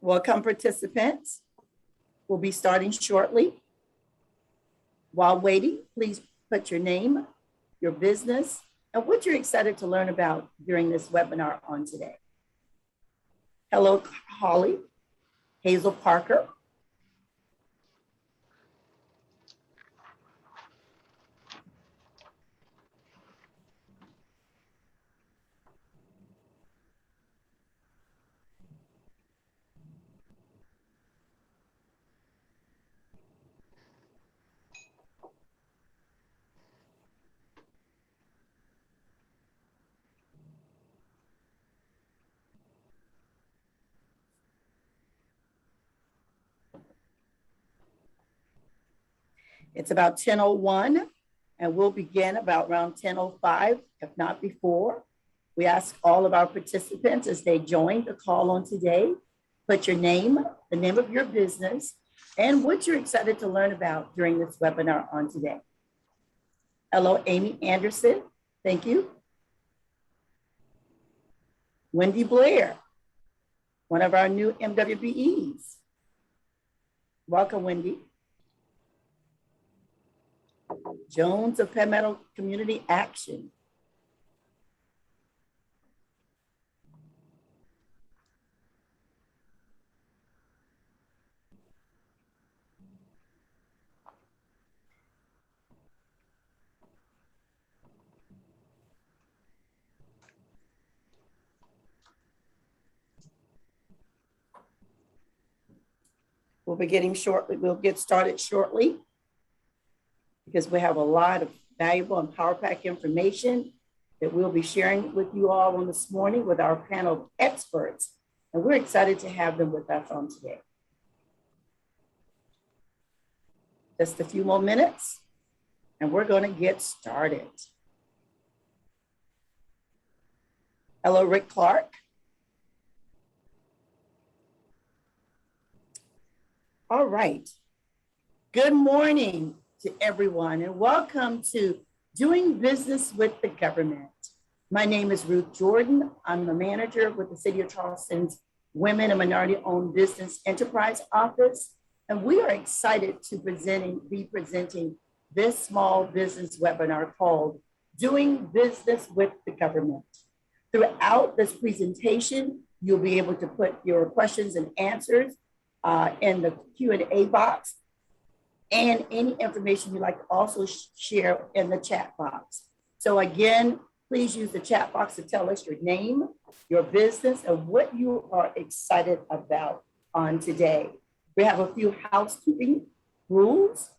Welcome, participants. We'll be starting shortly. While waiting, please put your name, your business, and what you're excited to learn about during this webinar on today. Hello, Holly, Hazel Parker. It's about 10:01, and we'll begin about around 10:05, if not before. We ask all of our participants as they join the call on today, put your name, the name of your business, and what you're excited to learn about during this webinar on today. Hello, Amy Anderson. Thank you. Wendy Blair, one of our new MWBEs. Welcome, Wendy. Jones of Palmetto Community Action. We'll be getting shortly. We'll get started shortly, because we have a lot of valuable and power pack information that we'll be sharing with you all on this morning with our panel of experts. And we're excited to have them with us on today. Just a few more minutes, and we're going to get started. Hello, Rick Clark. All right. Good morning to everyone, and welcome to Doing Business with the Government. My name is Ruth Jordan. I'm the manager with the City of Charleston's Women and Minority-Owned Business Enterprise Office, and we are excited to be presenting this small business webinar called Doing Business with the Government. Throughout this presentation, you'll be able to put your questions and answers in the Q&A box, and any information you'd like to also share in the chat box. So again, please use the chat box to tell us your name, your business, and what you are excited about on today. We have a few housekeeping rules.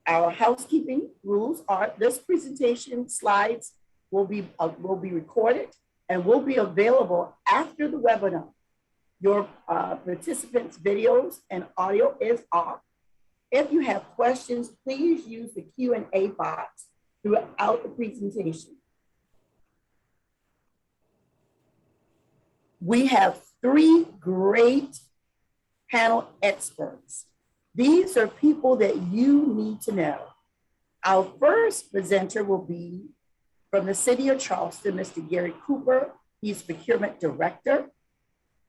Our housekeeping rules are this presentation slides will be recorded and will be available after the webinar. Your participants' videos and audio is off. If you have questions, please use the Q&A box throughout the presentation. We have three great panel experts. These are people that you need to know. Our first presenter will be from the City of Charleston, Mr. Gary Cooper. He's Procurement Director,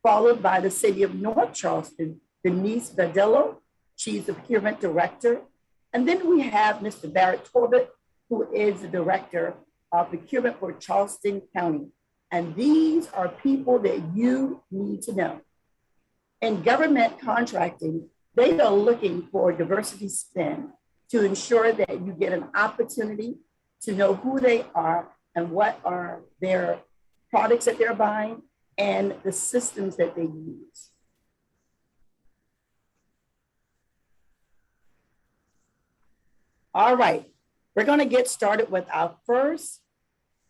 followed by the City of North Charleston, Denise Padillo. She's the Procurement Director. And then we have Mr. Barrett, who is the Director of Procurement for Charleston County. And these are people that you need to know. In government contracting, they are looking for diversity spend to ensure that you get an opportunity to know who they are and what are their products that they're buying and the systems that they use. All right, we're going to get started with our first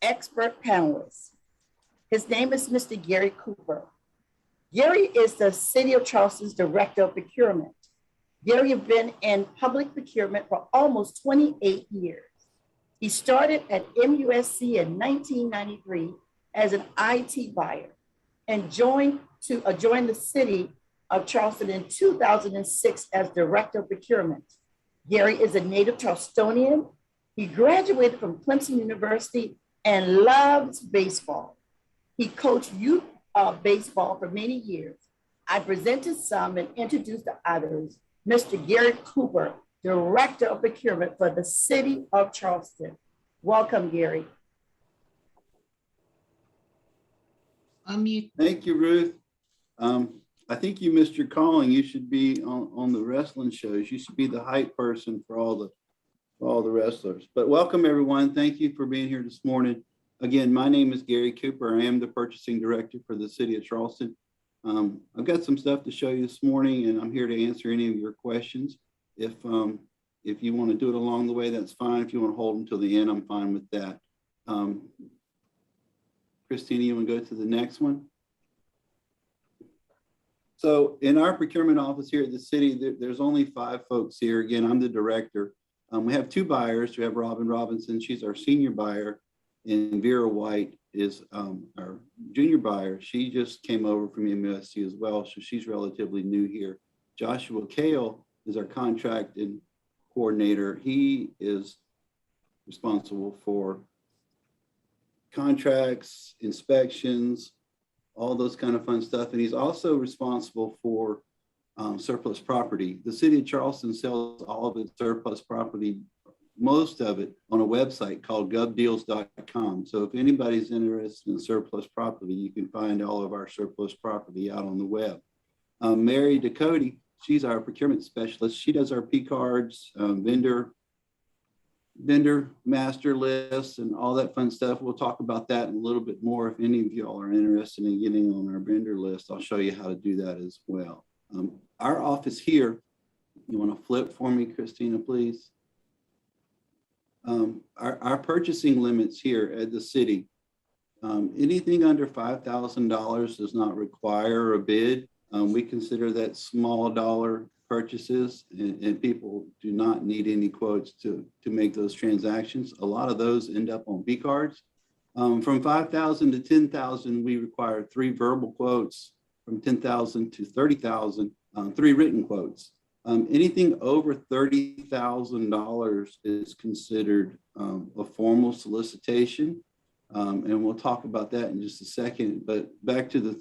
expert panelist. His name is Mr. Gary Cooper. Gary is the City of Charleston's Director of Procurement. Gary has been in public procurement for almost 28 years. He started at MUSC in 1993 as an IT buyer and joined the City of Charleston in 2006 as Director of Procurement. Gary is a native Charlestonian. He graduated from Clemson University and loves baseball. He coached youth baseball for many years. I presented some and introduced the others. Mr. Gary Cooper, Director of Procurement for the City of Charleston. Welcome, Gary. Unmute. Thank you, Ruth. I think you missed your calling. You should be on the wrestling shows. You should be the hype person for all the wrestlers. But welcome, everyone. Thank you for being here this morning. Again, my name is Gary Cooper. I am the Purchasing Director for the City of Charleston. I've got some stuff to show you this morning, and I'm here to answer any of your questions. If you want to do it along the way, that's fine. If you want to hold until the end, I'm fine with that. Christina, you want to go to the next one? So in our procurement office here at the city, there's only 5 folks here. Again, I'm the director. We have 2 buyers. We have Robin Robinson. She's our senior buyer. And Vera White is our junior buyer. She just came over from MUSC as well, so she's relatively new here. Joshua Kale is our contract and coordinator. He is responsible for contracts, inspections, all those kind of fun stuff. And he's also responsible for surplus property. The city of Charleston sells all of its surplus property, most of it, on a website called govdeals.com. So if anybody's interested in surplus property, you can find all of our surplus property out on the web. Mary Ducote, she's our procurement specialist. She does our P cards, vendor master lists, and all that fun stuff. We'll talk about that a little bit more. If any of y'all are interested in getting on our vendor list, I'll show you how to do that as well. Our office here, you want to flip for me, Christina, please? Our purchasing limits here at the city, anything under $5,000 does not require a bid. We consider that small dollar purchases, and people do not need any quotes to make those transactions. A lot of those end up on B cards. From 5,000 to 10,000, we require 3 verbal quotes. From 10,000 to 30,000, 3 written quotes. Anything over $30,000 is considered a formal solicitation, and we'll talk about that in just a second. But back to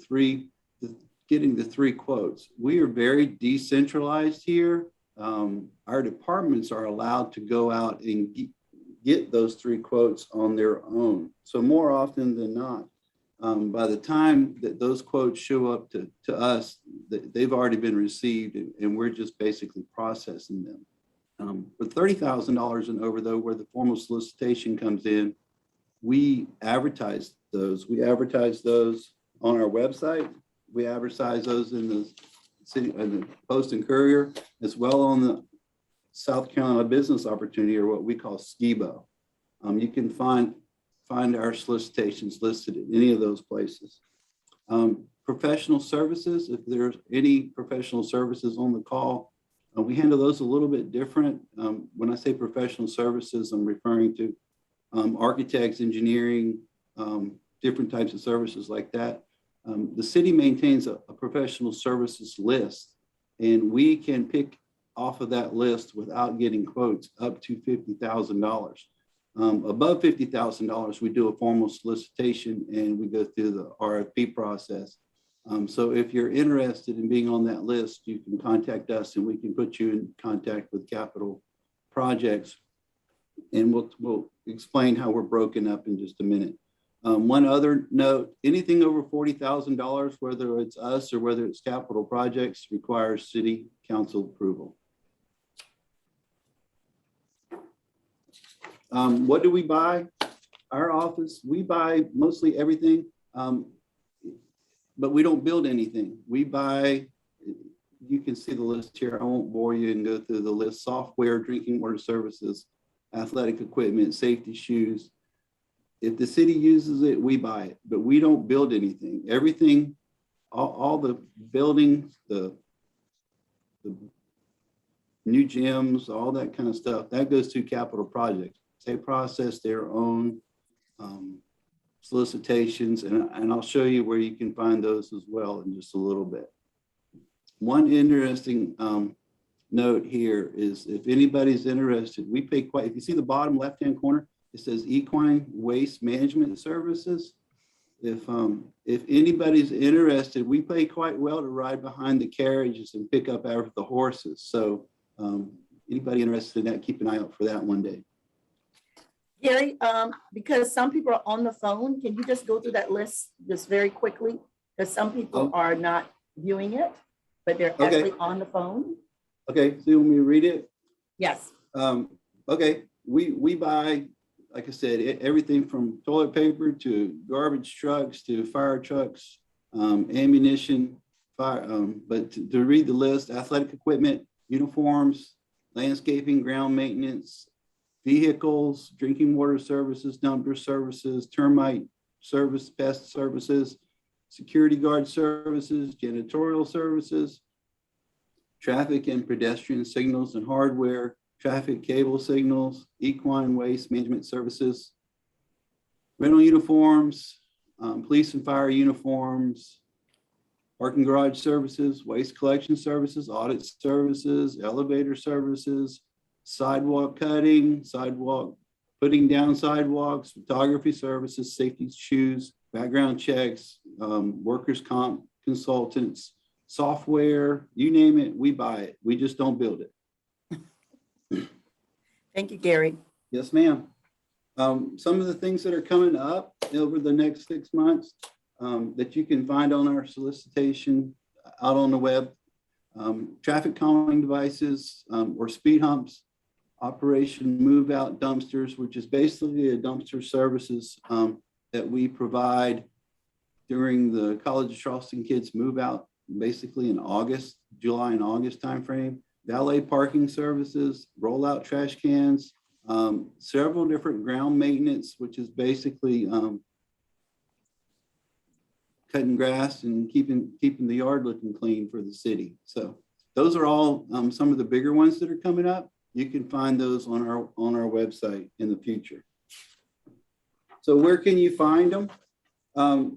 getting the 3 quotes. We are very decentralized here. Our departments are allowed to go out and get those 3 quotes on their own. So more often than not, by the time that those quotes show up to us, they've already been received, and we're just basically processing them. For $30,000 and over, though, where the formal solicitation comes in, we advertise those. We advertise those on our website. We advertise those in the city, in the Post and Courier, as well on the South Carolina Business Opportunity, or what we call SCIBO. You can find our solicitations listed in any of those places. Professional services, if there's any professional services on the call, we handle those a little bit different. When I say professional services, I'm referring to architects, engineering, different types of services like that. The city maintains a professional services list, and we can pick off of that list without getting quotes up to $50,000. Above $50,000, we do a formal solicitation and we go through the RFP process. So if you're interested in being on that list, you can contact us and we can put you in contact with capital projects. And we'll explain how we're broken up in just a minute. One other note, anything over $40,000, whether it's us or whether it's capital projects, requires city council approval. What do we buy? Our office, we buy mostly everything, but we don't build anything. We buy, you can see the list here. I won't bore you and go through the list: software, drinking water services, athletic equipment, safety shoes. If the city uses it, we buy it, but we don't build anything. Everything, all the buildings, the new gyms, all that kind of stuff, that goes to capital projects. They process their own solicitations, and I'll show you where you can find those as well in just a little bit. One interesting note here is, if anybody's interested, we pay quite, if you see the bottom left-hand corner, it says Equine Waste Management Services. if anybody's interested, we pay quite well to ride behind the carriages and pick up after the horses. So anybody interested in that, keep an eye out for that one day. Gary, because some people are on the phone, can you just go through that list just very quickly? Because some people are not viewing it, but they're actually on the phone. Okay, so you want me to read it? Yes. Okay, we buy, like I said, everything from toilet paper to garbage trucks to fire trucks, ammunition, but to read the list: athletic equipment, uniforms, landscaping, ground maintenance, vehicles, drinking water services, dumpster services, termite service, pest services, security guard services, janitorial services, traffic and pedestrian signals and hardware, traffic cable signals, equine waste management services, rental uniforms, police and fire uniforms, parking garage services, waste collection services, audit services, elevator services, sidewalk cutting, putting down sidewalks, photography services, safety shoes, background checks, workers' comp consultants, software, you name it, we buy it. We just don't build it. Thank you, Gary. Yes, ma'am. Some of the things that are coming up over the next 6 months that you can find on our solicitation out on the web: traffic calming devices or speed humps, Operation Move Out Dumpsters, which is basically a dumpster services that we provide during the College of Charleston kids move out, basically in August, July and August timeframe. Valet parking services, rollout trash cans, several different ground maintenance, which is basically cutting grass and keeping the yard looking clean for the city. So those are all some of the bigger ones that are coming up. You can find those on our website in the future. So where can you find them? Our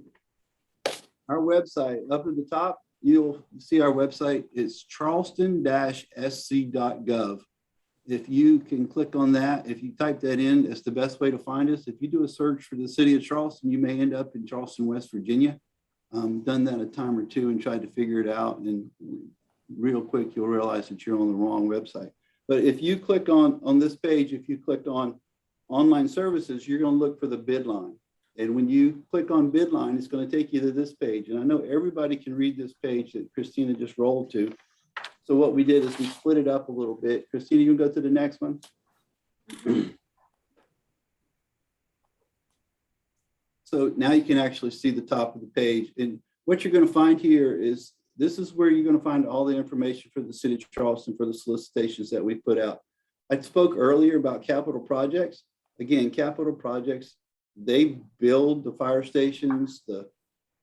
website, up at the top, you'll see our website. It's charleston-sc.gov. If you can click on that, if you type that in, it's the best way to find us. If you do a search for the city of Charleston, you may end up in Charleston, West Virginia. Done that a time or two and tried to figure it out, and real quick you'll realize that you're on the wrong website. But if you click on this page, if you click on online services, you're going to look for the bid line. And when you click on bid line, it's going to take you to this page. And I know everybody can read this page that Christina just rolled to. So what we did is we split it up a little bit. Christina, you can go to the next one. So now you can actually see the top of the page. And what you're going to find here is, this is where you're going to find all the information for the city of Charleston for the solicitations that we put out. I spoke earlier about capital projects. Again, capital projects, they build the fire stations, the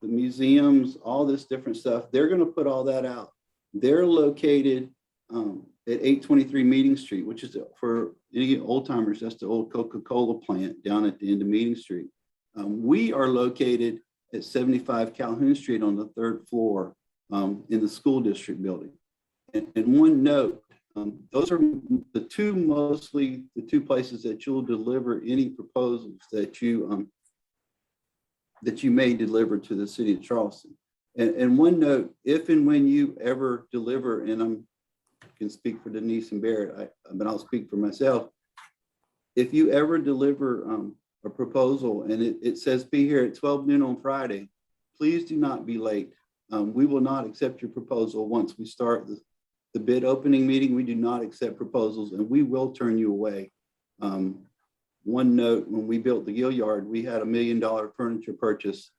museums, all this different stuff. They're going to put all that out. They're located at 823 Meeting Street, which is, for any old timers, that's the old Coca-Cola plant down at the end of Meeting Street. We are located at 75 Calhoun Street on the 3rd floor in the school district building. And one note, those are the two places that you'll deliver any proposals that you may deliver to the city of Charleston. And one note, if and when you ever deliver, and I can speak for Denise and Barrett, but I'll speak for myself. If you ever deliver a proposal and it says be here at 12 noon on Friday, please do not be late. We will not accept your proposal once we start the bid opening meeting. We do not accept proposals, and we will turn you away. One note, when we built the Gill Yard, we had $1 million furniture purchase,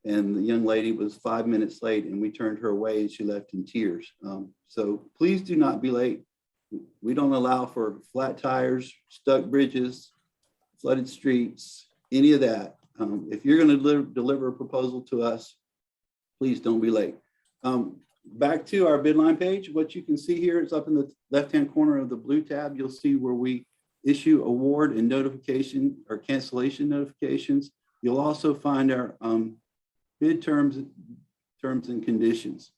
and the young lady was 5 minutes late, and we turned her away, and she left in tears. So please do not be late. We don't allow for flat tires, stuck bridges, flooded streets, any of that. If you're going to deliver a proposal to us, please don't be late. Back to our bid line page, what you can see here is up in the left-hand corner of the blue tab, you'll see where we issue award and notification or cancellation notifications. You'll also find our bid terms and conditions.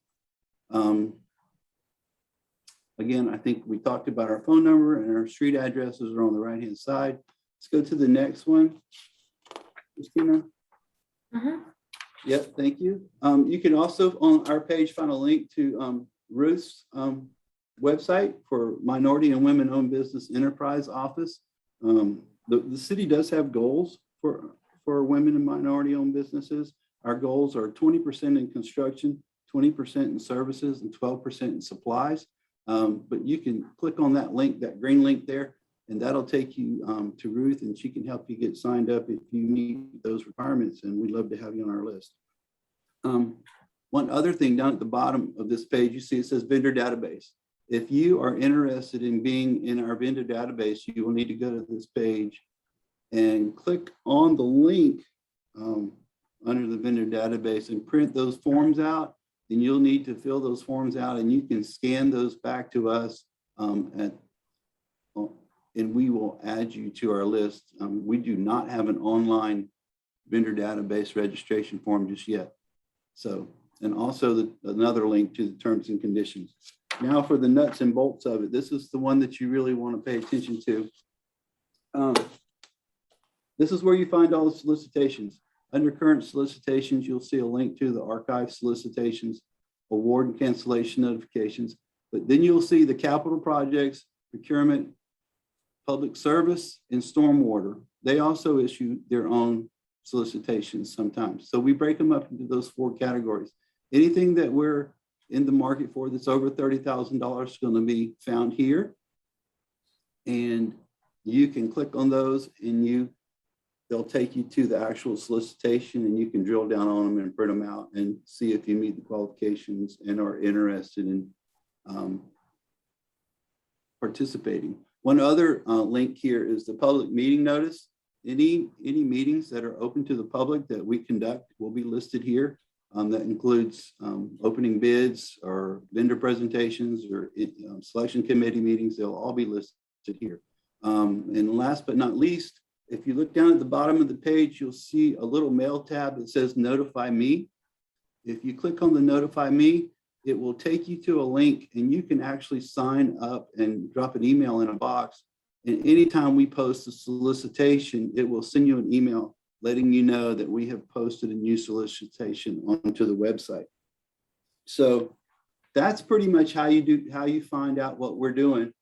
Again, I think we talked about our phone number, and our street addresses are on the right-hand side. Let's go to the next one. Christina. Yep, thank you. You can also on our page find a link to Ruth's website for Minority and Women-Owned Business Enterprise Office. The city does have goals for women and minority-owned businesses. Our goals are 20% in construction, 20% in services, and 12% in supplies. But you can click on that link, that green link there, and that'll take you to Ruth, and she can help you get signed up if you meet those requirements, and we'd love to have you on our list. One other thing down at the bottom of this page, you see it says vendor database. If you are interested in being in our vendor database, you will need to go to this page and click on the link under the vendor database and print those forms out. Then you'll need to fill those forms out, and you can scan those back to us and we will add you to our list. We do not have an online vendor database registration form just yet. So, and also another link to the terms and conditions. Now for the nuts and bolts of it, this is the one that you really want to pay attention to. This is where you find all the solicitations. Under current solicitations, you'll see a link to the archive solicitations, award and cancellation notifications, but then you'll see the capital projects, procurement, public service, and stormwater. They also issue their own solicitations sometimes. So we break them up into those 4 categories. Anything that we're in the market for that's over $30,000 is going to be found here. And you can click on those and they'll take you to the actual solicitation, and you can drill down on them and print them out and see if you meet the qualifications and are interested in participating. One other link here is the public meeting notice. Any meetings that are open to the public that we conduct will be listed here. That includes opening bids or vendor presentations or selection committee meetings. They'll all be listed here. And last but not least, if you look down at the bottom of the page, you'll see a little mail tab that says Notify Me. If you click on the Notify Me, it will take you to a link, and you can actually sign up and drop an email in a box. And anytime we post a solicitation, it will send you an email letting you know that we have posted a new solicitation onto the website. So that's pretty much how you find out what we're doing.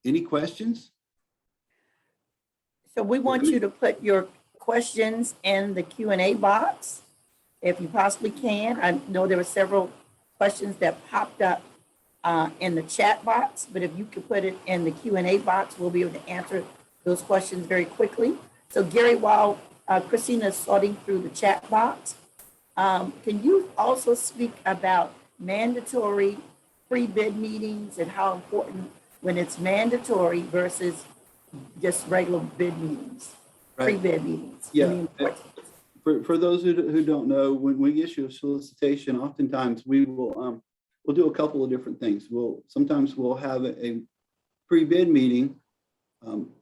Any questions? So we want you to put your questions in the Q&A box, if you possibly can. I know there were several questions that popped up in the chat box, but if you could put it in the Q&A box, we'll be able to answer those questions very quickly. So Gary, while Christina is sorting through the chat box, can you also speak about mandatory pre-bid meetings and how important when it's mandatory versus just regular bid meetings, Right. pre-bid meetings? Yeah. For those who don't know, when we issue a solicitation, oftentimes we will we'll do a couple of different things. Sometimes we'll have a pre-bid meeting.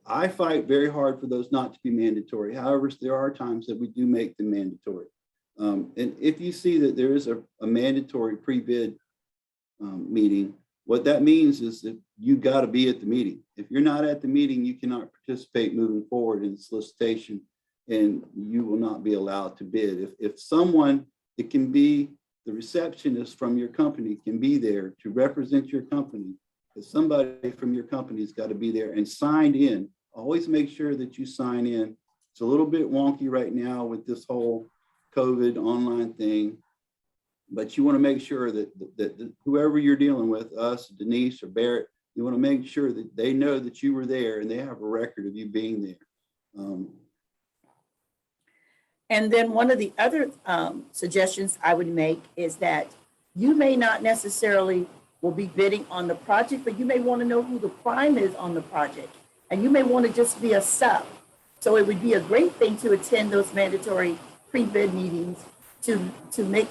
I fight very hard for those not to be mandatory. However, there are times that we do make them mandatory. And if you see that there is a mandatory pre-bid meeting, what that means is that you got to be at the meeting. If you're not at the meeting, you cannot participate moving forward in the solicitation, and you will not be allowed to bid. If someone, it can be the receptionist from your company, can be there to represent your company. If somebody from your company's got to be there and signed in. Always make sure that you sign in. It's a little bit wonky right now with this whole COVID online thing, but you want to make sure that whoever you're dealing with, us, Denise or Barrett, you want to make sure that they know that you were there and they have a record of you being there. And then one of the other suggestions I would make is that you may not necessarily will be bidding on the project, but you may want to know who the prime is on the project. And you may want to just be a sub. So it would be a great thing to attend those mandatory pre-bid meetings to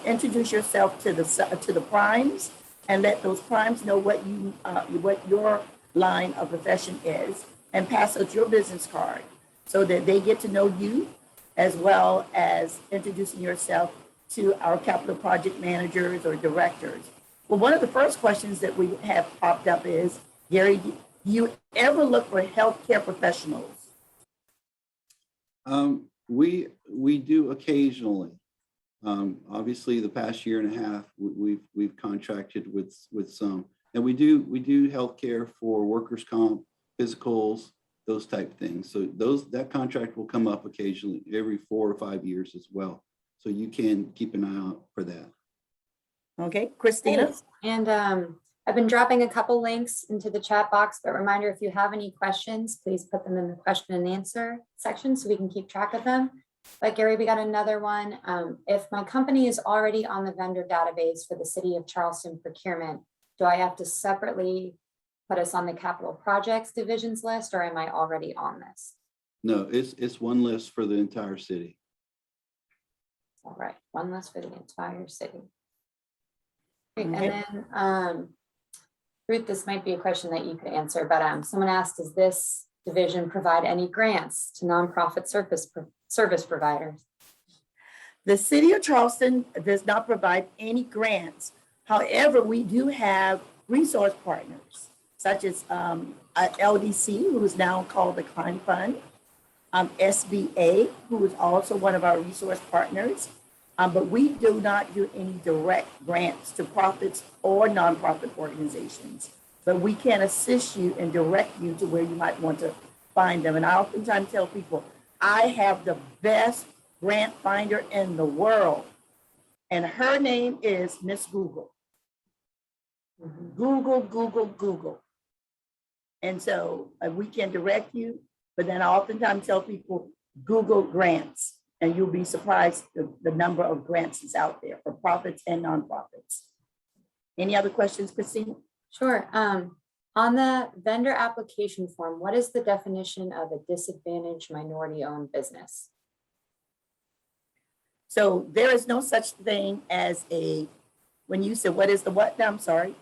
introduce yourself to the primes and let those primes know what your line of profession is, and pass out your business card so that they get to know you, as well as introducing yourself to our capital project managers or directors. Well, one of the first questions that we have popped up is, Gary, do you ever look for healthcare professionals? We do occasionally. Obviously, the past year and a half, we've contracted with some, and we do healthcare for workers' comp, physicals, those type things. So that contract will come up occasionally every 4 or 5 years as well. So you can keep an eye out for that. Okay, Christina. Thanks. And I've been dropping a couple links into the chat box, but reminder, if you have any questions, please put them in the question and answer section so we can keep track of them. But Gary, we got another one. If my company is already on the vendor database for the City of Charleston procurement, do I have to separately put us on the capital projects divisions list, or am I already on this? No, it's one list for the entire city. All right, one list for the entire city. Great. Okay. And then Ruth, this might be a question that you could answer, but someone asked, does this division provide any grants to nonprofit service providers? The City of Charleston does not provide any grants. However, we do have resource partners, such as LDC, who is now called the Klein Fund, SBA, who is also one of our resource partners. But we do not do any direct grants to profits or nonprofit organizations. But we can assist you and direct you to where you might want to find them. And I oftentimes tell people, I have the best grant finder in the world. And her name is Miss Google. Google, Google, Google. And so we can direct you, but then I oftentimes tell people, Google grants. And you'll be surprised the number of grants is out there for profits and nonprofits. Any other questions, Christine? Sure. On the vendor application form, what is the definition of a disadvantaged minority-owned business? So there is no such thing as when you said, what is the what? I'm sorry.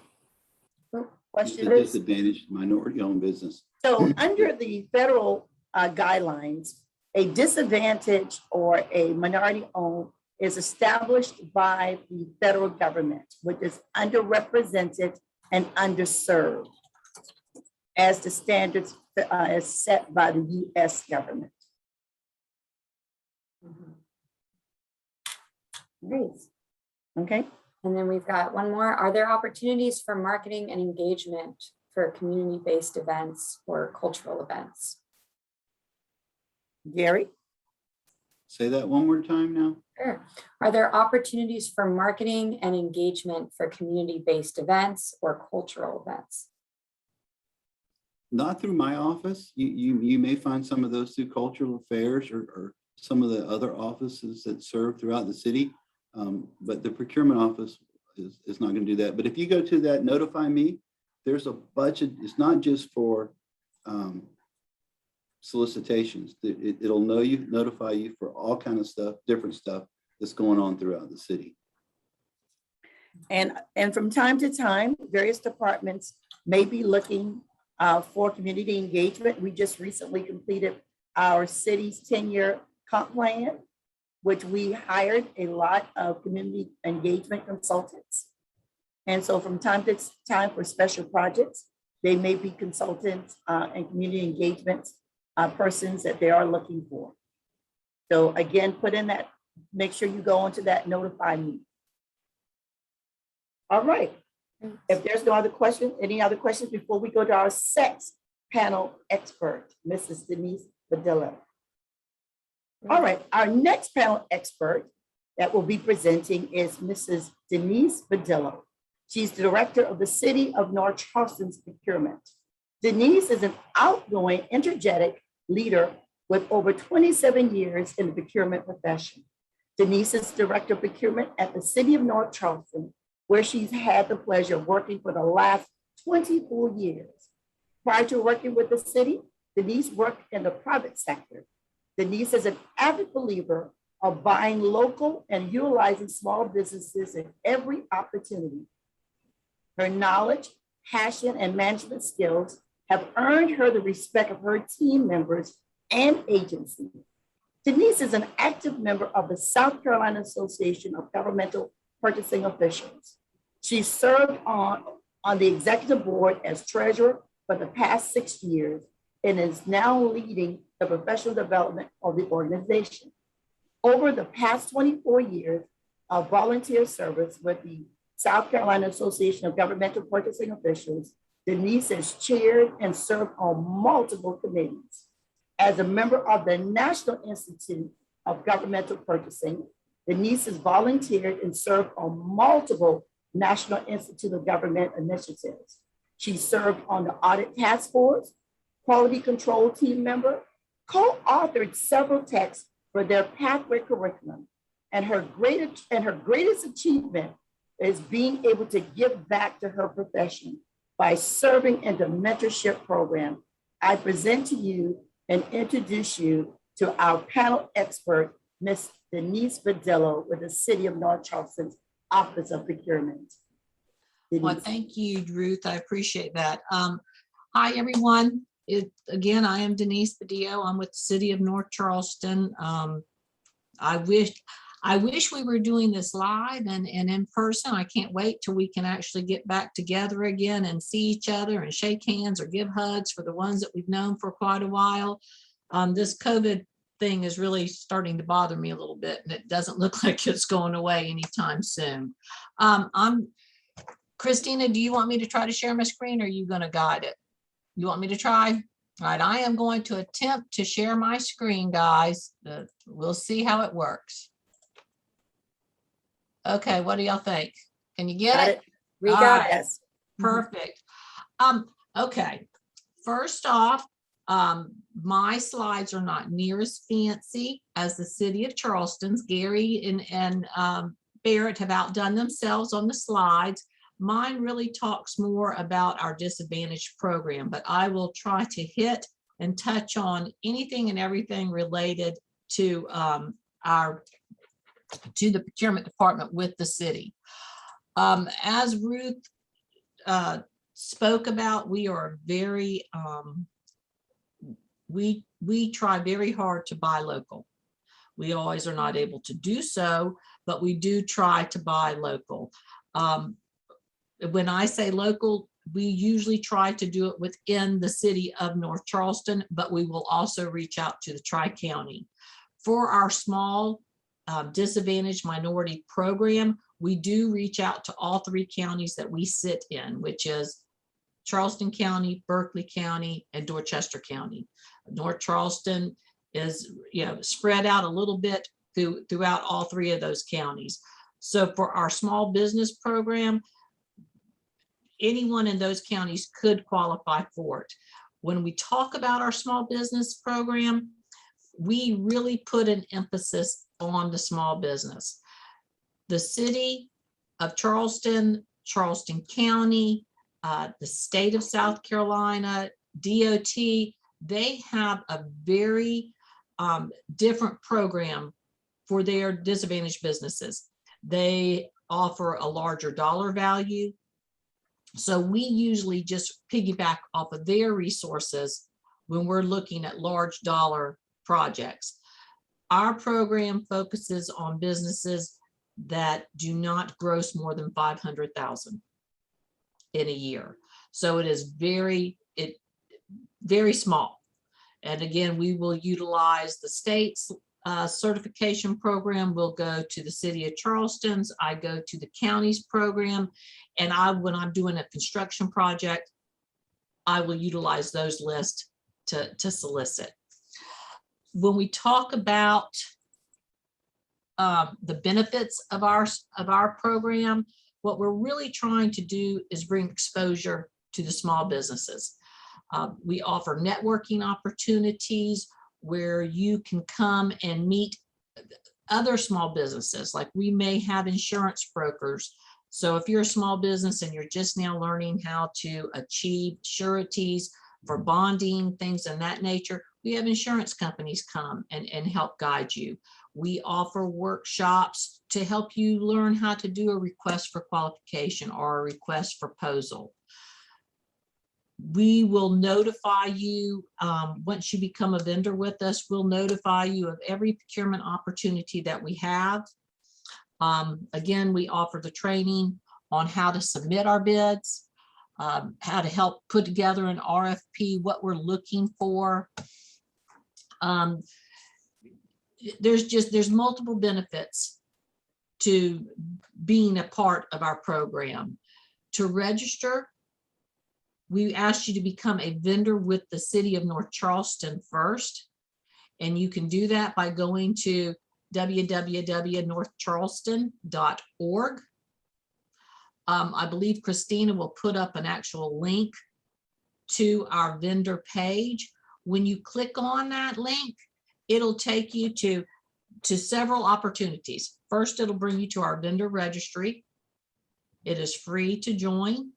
Question It's a is? disadvantaged minority-owned business. So under the federal guidelines, a disadvantage or a minority-owned is established by the federal government, which is underrepresented and underserved, as the standards is set by the U.S. government. Great. Okay. And then we've got one more. Are there opportunities for marketing and engagement for community-based events or cultural events? Gary? Say that one more time now. Sure. Are there opportunities for marketing and engagement for community-based events or cultural events? Not through my office. You may find some of those through cultural affairs or some of the other offices that serve throughout the city. But the procurement office is not going to do that. But if you go to that notify me, there's a budget. It's not just for solicitations. It'll notify you for all kind of stuff, different stuff that's going on throughout the city. And from time to time, various departments may be looking for community engagement. We just recently completed our city's 10-year comp plan, which we hired a lot of community engagement consultants. And so from time to time for special projects, they may be consultants and community engagement persons that they are looking for. So again, put in that, make sure you go onto that notify me. All right. If there's no other question, any other questions before we go to our sex panel expert, Mrs. Denise Padillo. All right, our next panel expert that will be presenting is Mrs. Denise Padillo. She's the director of the City of North Charleston's procurement. Denise is an outgoing, energetic leader with over 27 years in the procurement profession. Denise is director of procurement at the City of North Charleston, where she's had the pleasure of working for the last 24 years. Prior to working with the city, Denise worked in the private sector. Denise is an avid believer of buying local and utilizing small businesses in every opportunity. Her knowledge, passion, and management skills have earned her the respect of her team members and agency. Denise is an active member of the South Carolina Association of Governmental Purchasing Officials. She served on the executive board as treasurer for the past 6 years and is now leading the professional development of the organization. Over the past 24 years of volunteer service with the South Carolina Association of Governmental Purchasing Officials, Denise has chaired and served on multiple committees. As a member of the National Institute of Governmental Purchasing, Denise has volunteered and served on multiple National Institute of Government initiatives. She served on the Audit Task Force, Quality Control Team member, co-authored several texts for their pathway curriculum, and her greatest achievement is being able to give back to her profession by serving in the mentorship program. I present to you and introduce you to our panel expert, Ms. Denise Padillo with the City of North Charleston's Office of Procurement. Well, thank you, Ruth. I appreciate that. Hi, everyone. Again, I am Denise Padillo. I'm with the City of North Charleston. I wish we were doing this live and in person. I can't wait till we can actually get back together again and see each other and shake hands or give hugs for the ones that we've known for quite a while. This COVID thing is really starting to bother me a little bit, and it doesn't look like it's going away anytime soon. Christina, do you want me to try to share my screen, or are you going to guide it? You want me to try? All right, I am going to attempt to share my screen, guys. We'll see how it works. Okay, what do y'all think? Can you get it? We All got right. it. Perfect. Okay, first off, my slides are not near as fancy as the City of Charleston's. Gary and Barrett have outdone themselves on the slides. Mine really talks more about our disadvantaged program, but I will try to hit and touch on anything and everything related to the procurement department with the city. As Ruth spoke about, we are very, we try very hard to buy local. We always are not able to do so, but we do try to buy local. When I say local, we usually try to do it within the City of North Charleston, but we will also reach out to the Tri-County. For our small disadvantaged minority program, we do reach out to all 3 counties that we sit in, which is Charleston County, Berkeley County, and Dorchester County. North Charleston is, spread out a little bit throughout all 3 of those counties. So for our small business program, anyone in those counties could qualify for it. When we talk about our small business program, we really put an emphasis on the small business. The City of Charleston, Charleston County, the state of South Carolina, DOT, they have a very different program for their disadvantaged businesses. They offer a larger dollar value. So we usually just piggyback off of their resources when we're looking at large dollar projects. Our program focuses on businesses that do not gross more than $500,000 in a year. So it is very small. And again, we will utilize the state's certification program. We'll go to the City of Charleston's. I go to the county's program. And when I'm doing a construction project, I will utilize those lists to solicit. When we talk about the benefits of our program, what we're really trying to do is bring exposure to the small businesses. We offer networking opportunities where you can come and meet other small businesses. Like we may have insurance brokers. So if you're a small business and you're just now learning how to achieve sureties for bonding, things of that nature, we have insurance companies come and help guide you. We offer workshops to help you learn how to do a request for qualification or a request for proposal. We will notify you, once you become a vendor with us, we'll notify you of every procurement opportunity that we have. Again, we offer the training on how to submit our bids. how to help put together an RFP, what we're looking for. There's multiple benefits to being a part of our program. To register, we asked you to become a vendor with the city of North Charleston first. And you can do that by going to www.northcharleston.org. I believe Christina will put up an actual link to our vendor page. When you click on that link, it'll take you to several opportunities. First, it'll bring you to our vendor registry. It is free to join.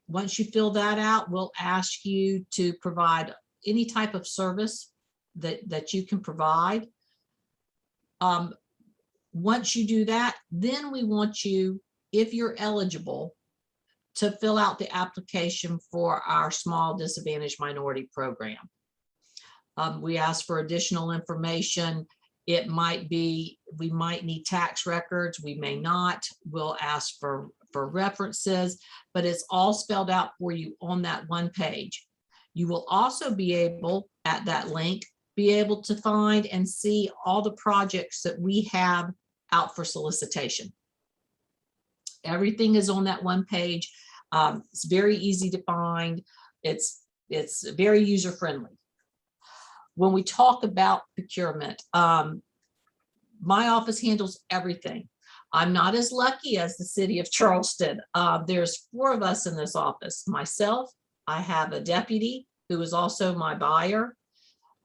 Once you fill that out, we'll ask you to provide any type of service that you can provide. Once you do that, then we want you, if you're eligible, to fill out the application for our small disadvantaged minority program. We ask for additional information. It might be, we might need tax records, we may not. We'll ask for references, but it's all spelled out for you on that one page. You will also be able, at that link, be able to find and see all the projects that we have out for solicitation. Everything is on that one page. It's very easy to find. It's very user-friendly. When we talk about procurement, my office handles everything. I'm not as lucky as the city of Charleston. There's 4 of us in this office. Myself, I have a deputy who is also my buyer.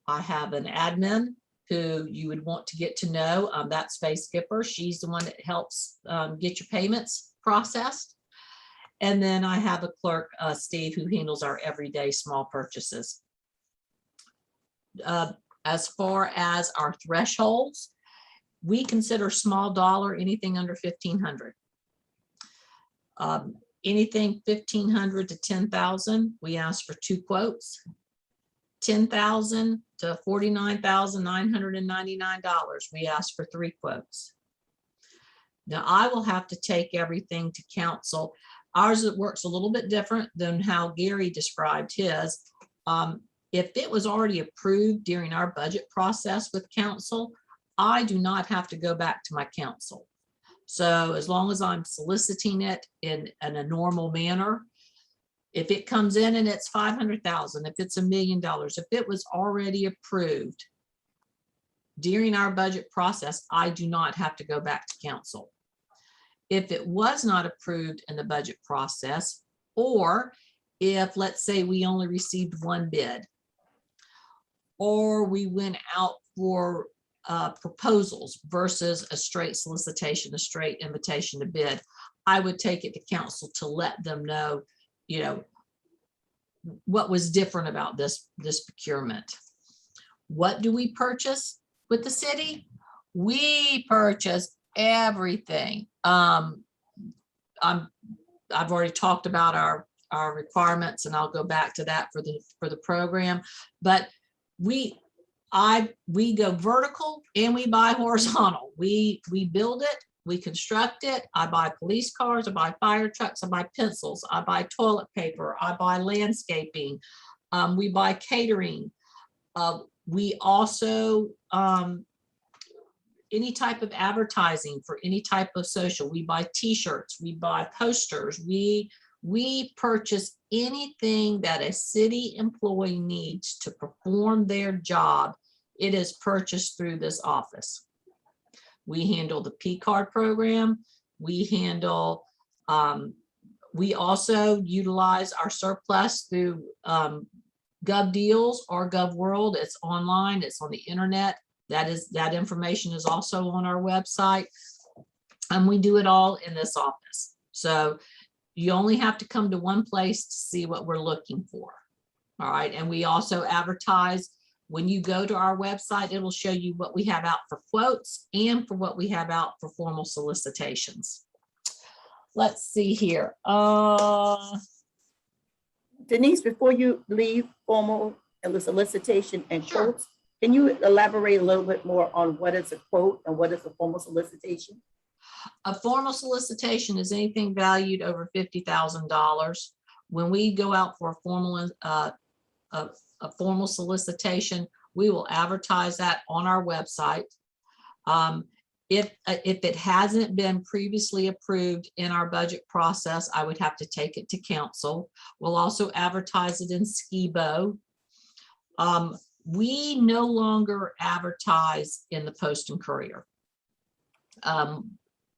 I have an admin who you would want to get to know. That's Faye Skipper. She's the one that helps get your payments processed. And then I have a clerk, Steve, who handles our everyday small purchases. As far as our thresholds, we consider small dollar anything under $1,500. Anything $1,500 to $10,000, we ask for 2 quotes. $10,000 to $49,999, we ask for 3 quotes. Now I will have to take everything to council. Ours, it works a little bit different than how Gary described his. If it was already approved during our budget process with council, I do not have to go back to my council. So as long as I'm soliciting it in a normal manner, if it comes in and it's 500,000, if it's $1 million, if it was already approved during our budget process, I do not have to go back to council. If it was not approved in the budget process, or if, let's say, we only received 1 bid, or we went out for proposals versus a straight solicitation, a straight invitation to bid, I would take it to council to let them know, you know, what was different about this procurement. What do we purchase with the city? We purchase everything. I've already talked about our requirements, and I'll go back to that for the program. But we go vertical and we buy horizontal. We build it, we construct it. I buy police cars, I buy fire trucks, I buy pencils, I buy toilet paper, I buy landscaping, we buy catering. We also, any type of advertising for any type of social, we buy t-shirts, we buy posters, we purchase anything that a city employee needs to perform their job. It is purchased through this office. We handle the P-card program. We handle, we also utilize our surplus through Gov Deals or Gov World. It's online, it's on the internet. That information is also on our website. And we do it all in this office. So you only have to come to one place to see what we're looking for. All right. And we also advertise. When you go to our website, it will show you what we have out for quotes and for what we have out for formal solicitations. Let's see here. Denise, before you leave formal solicitation and Sure. quotes, can you elaborate a little bit more on what is a quote and what is a formal solicitation? A formal solicitation is anything valued over $50,000. When we go out for a formal solicitation, we will advertise that on our website. If it hasn't been previously approved in our budget process, I would have to take it to council. We'll also advertise it in SCIBO. We no longer advertise in the Post and Courier.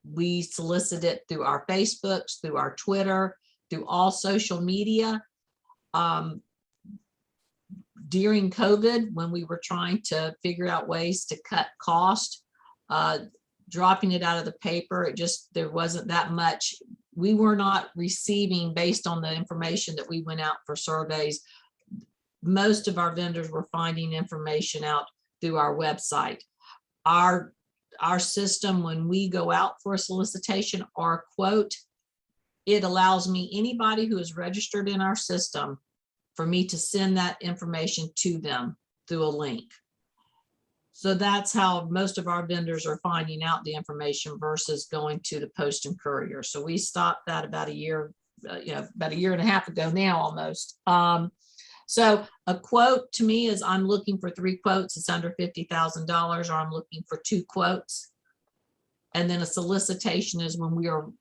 We solicit it through our Facebooks, through our Twitter, through all social media. During COVID, when we were trying to figure out ways to cut cost, dropping it out of the paper, there wasn't that much. We were not receiving, based on the information that we went out for surveys, most of our vendors were finding information out through our website. Our system, when we go out for a solicitation or a quote, it allows me, anybody who is registered in our system, for me to send that information to them through a link. So that's how most of our vendors are finding out the information versus going to the Post and Courier. So we stopped that about a year and a half ago now, almost. So a quote to me is, I'm looking for 3 quotes. It's under $50,000, or I'm looking for 2 quotes. And then a solicitation is when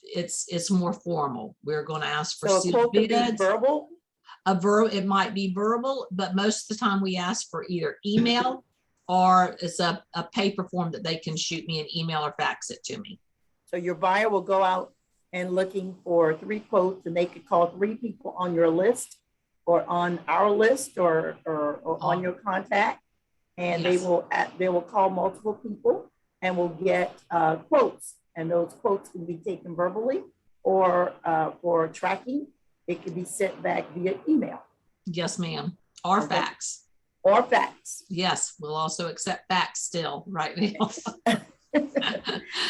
it's more formal. We're going to ask for So a quote could be bids. verbal? It might be verbal, but most of the time we ask for either email or it's a paper form that they can shoot me an email or fax it to me. So your buyer will go out and looking for 3 quotes, and they could call 3 people on your list or on our list or on your contact. And Yes. they will call multiple people and will get quotes. And those quotes can be taken verbally or for tracking. It can be sent back via email. Yes, ma'am. Or Okay. fax. Or fax. Yes, we'll also accept fax still right now.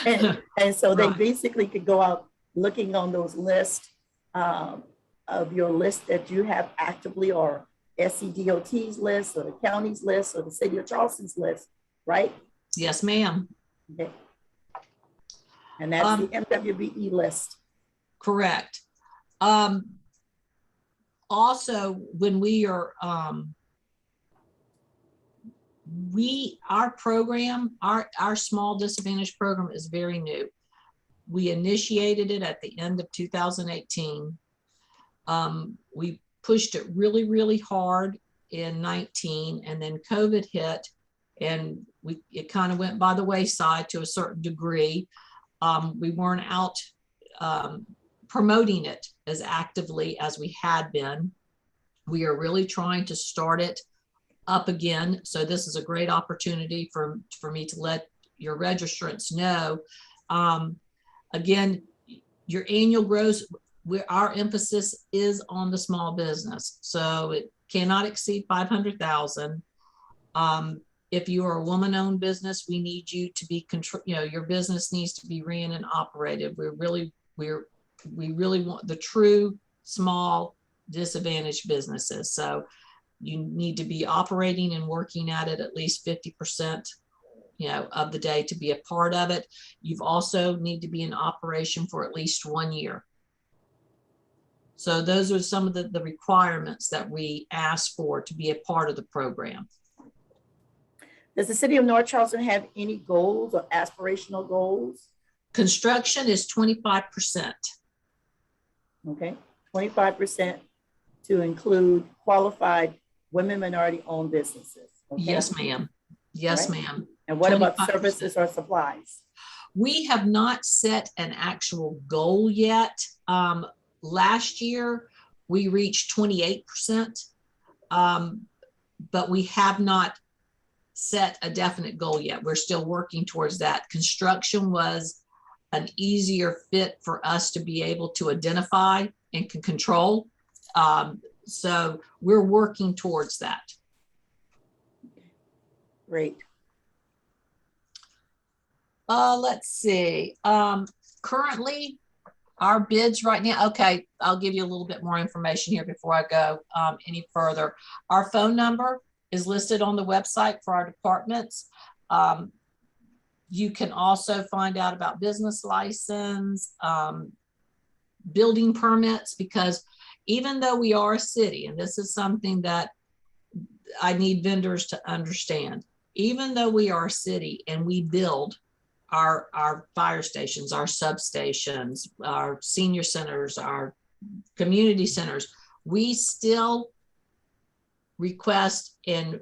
And so they Right. basically could go out looking on those lists of your list that you have actively, or SCDOT's list, or the county's list, or the city of Charleston's list, right? Yes, ma'am. Okay. And that's the MWBE list. Correct. Also, when we are, our program, our small disadvantaged program is very new. We initiated it at the end of 2018. We pushed it really, really hard in 19, and then COVID hit, and it kind of went by the wayside to a certain degree. We weren't out promoting it as actively as we had been. We are really trying to start it up again. So this is a great opportunity for me to let your registrants know. Again, your annual gross, our emphasis is on the small business. So it cannot exceed 500,000. If you are a woman-owned business, we need you to be your business needs to be ran and operated. We really want the true small disadvantaged businesses. So you need to be operating and working at it at least 50%, of the day to be a part of it. You've also need to be in operation for at least 1 year. So those are some of the requirements that we ask for to be a part of the program. Does the city of North Charleston have any goals or aspirational goals? Construction is 25%. Okay, 25% to include qualified women minority-owned businesses. Okay? Yes, ma'am. Yes, Right. ma'am. And what about 25%. services or supplies? We have not set an actual goal yet. Last year, we reached 28%, but we have not set a definite goal yet. We're still working towards that. Construction was an easier fit for us to be able to identify and can control. So we're working towards that. Great. Let's see. Currently, our bids right now, okay, I'll give you a little bit more information here before I go any further. Our phone number is listed on the website for our departments. You can also find out about business license, building permits, because even though we are a city, and this is something that I need vendors to understand, even though we are a city and we build our fire stations, our substations, our senior centers, our community centers, we still request and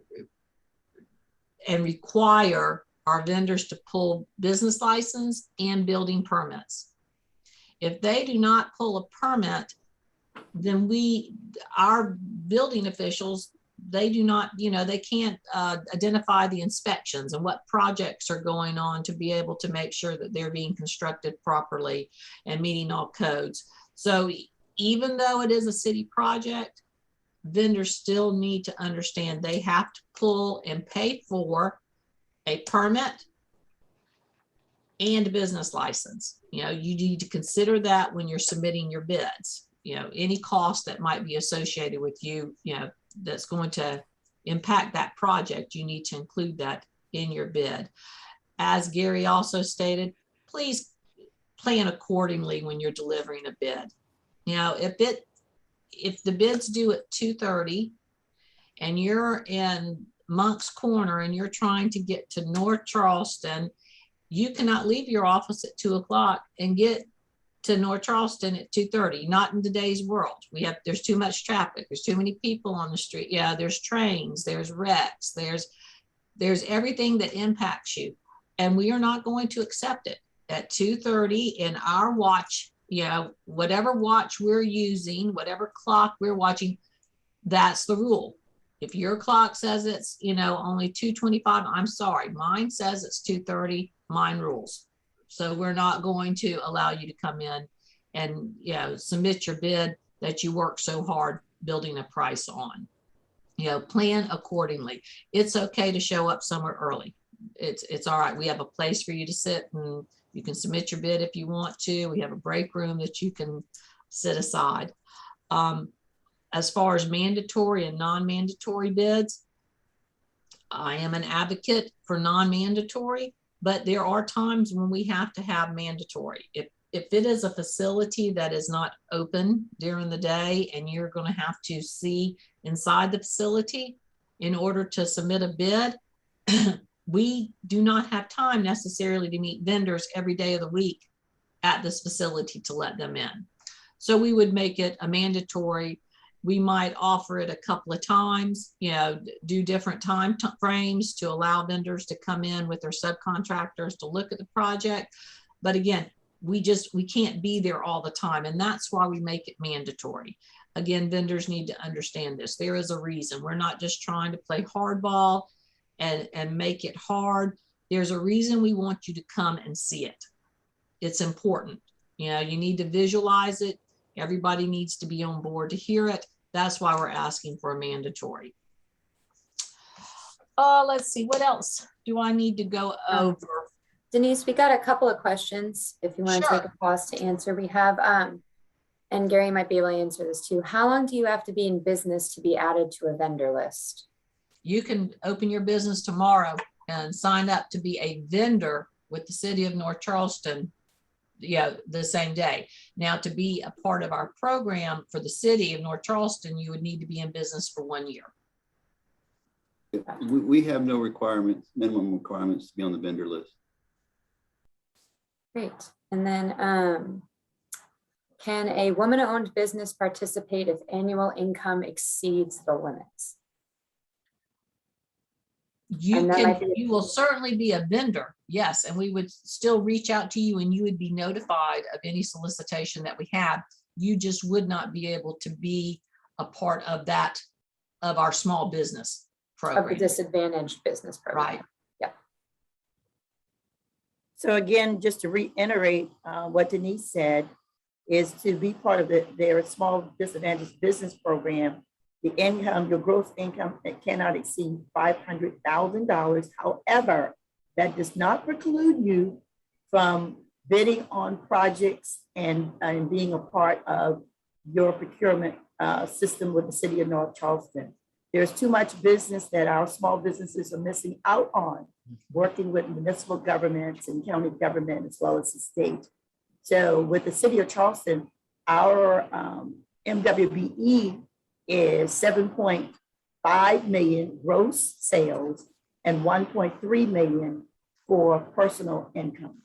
require our vendors to pull business license and building permits. If they do not pull a permit, then our building officials, they do not, they can't identify the inspections and what projects are going on to be able to make sure that they're being constructed properly and meeting all codes. So even though it is a city project, vendors still need to understand they have to pull and pay for a permit and a business license. You need to consider that when you're submitting your bids. Any cost that might be associated with that's going to impact that project, you need to include that in your bid. As Gary also stated, please plan accordingly when you're delivering a bid. If the bid's due at 2:30 and you're in Monk's Corner and you're trying to get to North Charleston, you cannot leave your office at 2 o'clock and get to North Charleston at 2:30. Not in today's world. There's too much traffic. There's too many people on the street. Yeah, there's trains, there's wrecks, there's everything that impacts you. And we are not going to accept it at 2:30 in our watch, whatever watch we're using, whatever clock we're watching, that's the rule. If your clock says it's, only 2:25, I'm sorry, mine says it's 2:30, mine rules. So we're not going to allow you to come in and, submit your bid that you work so hard building a price on. Plan accordingly. It's okay to show up somewhere early. It's all right. We have a place for you to sit and you can submit your bid if you want to. We have a break room that you can sit aside. As far as mandatory and non-mandatory bids, I am an advocate for non-mandatory, but there are times when we have to have mandatory. If it is a facility that is not open during the day and you're going to have to see inside the facility in order to submit a bid, we do not have time necessarily to meet vendors every day of the week at this facility to let them in. So we would make it a mandatory. We might offer it a couple of times, do different time frames to allow vendors to come in with their subcontractors to look at the project. But again, we can't be there all the time. And that's why we make it mandatory. Again, vendors need to understand this. There is a reason. We're not just trying to play hardball and make it hard. There's a reason we want you to come and see it. It's important. You need to visualize it. Everybody needs to be on board to hear it. That's why we're asking for a mandatory. Let's see, what else do I need to go over? Denise, we got a couple of questions. If you want to Sure. take a pause to answer, we have, and Gary might be able to answer this too. How long do you have to be in business to be added to a vendor list? You can open your business tomorrow and sign up to be a vendor with the city of North Charleston, the same day. Now, to be a part of our program for the city of North Charleston, you would need to be in business for 1 year. We have no minimum requirements to be on the vendor list. Great. And then can a woman-owned business participate if annual income exceeds the limits? You will certainly be a vendor, yes, and we would still reach out to you and you would be notified of any solicitation that we have. You just would not be able to be a part of that, of our small business program. Of the disadvantaged business program. Right. Yep. So again, just to reiterate what Denise said, is to be part of their small disadvantaged business program. The income, your gross income, it cannot exceed $500,000. However, that does not preclude you from bidding on projects and being a part of your procurement system with the city of North Charleston. There's too much business that our small businesses are missing out on, working with municipal governments and county government as well as the state. So with the city of Charleston, our MWBE is 7.5 million gross sales and 1.3 million for personal income.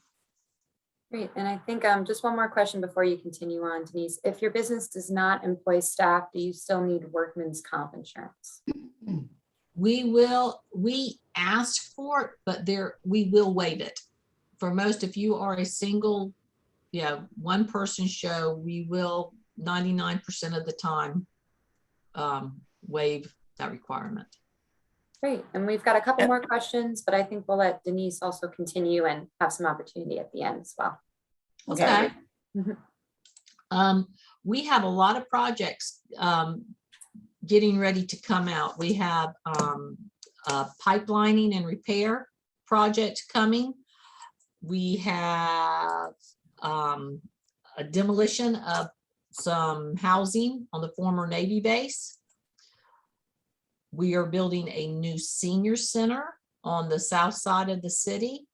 Great, and I think just one more question before you continue on, Denise. If your business does not employ staff, do you still need workman's comp insurance? We ask for it, but we will waive it. For most, if you are a single, one person show, we will 99% of the time waive that requirement. Great, and we've got a couple more questions, but I think we'll let Denise also continue and have some opportunity at the end as well. Okay. We have a lot of projects getting ready to come out. We have a pipelining and repair project coming. We have a demolition of some housing on the former Navy base. We are building a new senior center on the south side of the city.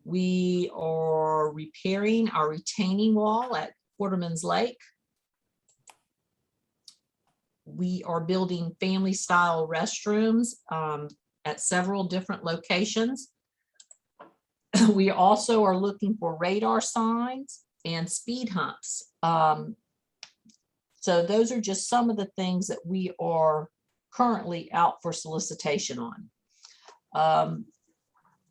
We are repairing our retaining wall at Quarterman's Lake. We are building family style restrooms at several different locations. We also are looking for radar signs and speed humps. So those are just some of the things that we are currently out for solicitation on.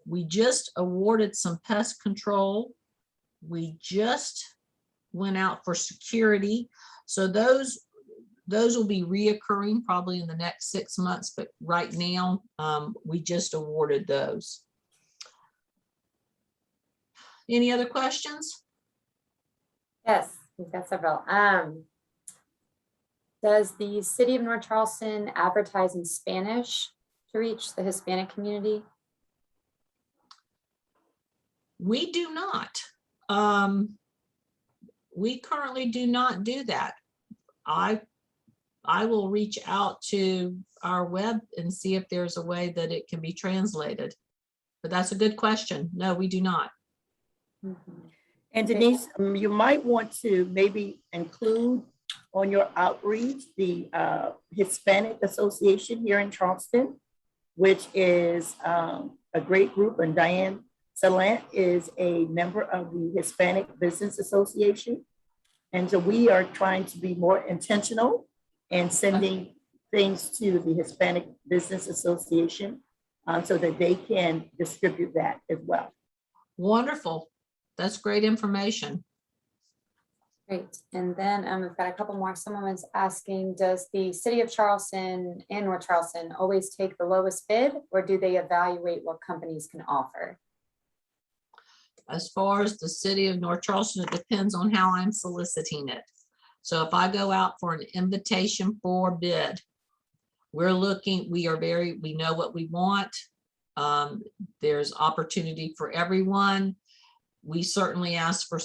We just awarded some pest control. We just went out for security. So those will be reoccurring probably in the next 6 months, but right now we just awarded those. Any other questions? Yes, we've got several. Does the city of North Charleston advertise in Spanish to reach the Hispanic community? We do not. We currently do not do that. I will reach out to our web and see if there's a way that it can be translated. But that's a good question. No, we do not. Mm-hmm. And Denise, you might want to maybe include on your outreach the Hispanic Association here in Charleston, which is a great group, and Diane Salant is a member of the Hispanic Business Association. And so we are trying to be more intentional and sending things to the Hispanic Business Association so that they can distribute that as well. Wonderful. That's great information. Great. And then we've got a couple more. Someone was asking, does the city of Charleston and North Charleston always take the lowest bid, or do they evaluate what companies can offer? As far as the city of North Charleston, it depends on how I'm soliciting it. So if I go out for an invitation for bid, we know what we want. There's opportunity for everyone. We certainly ask for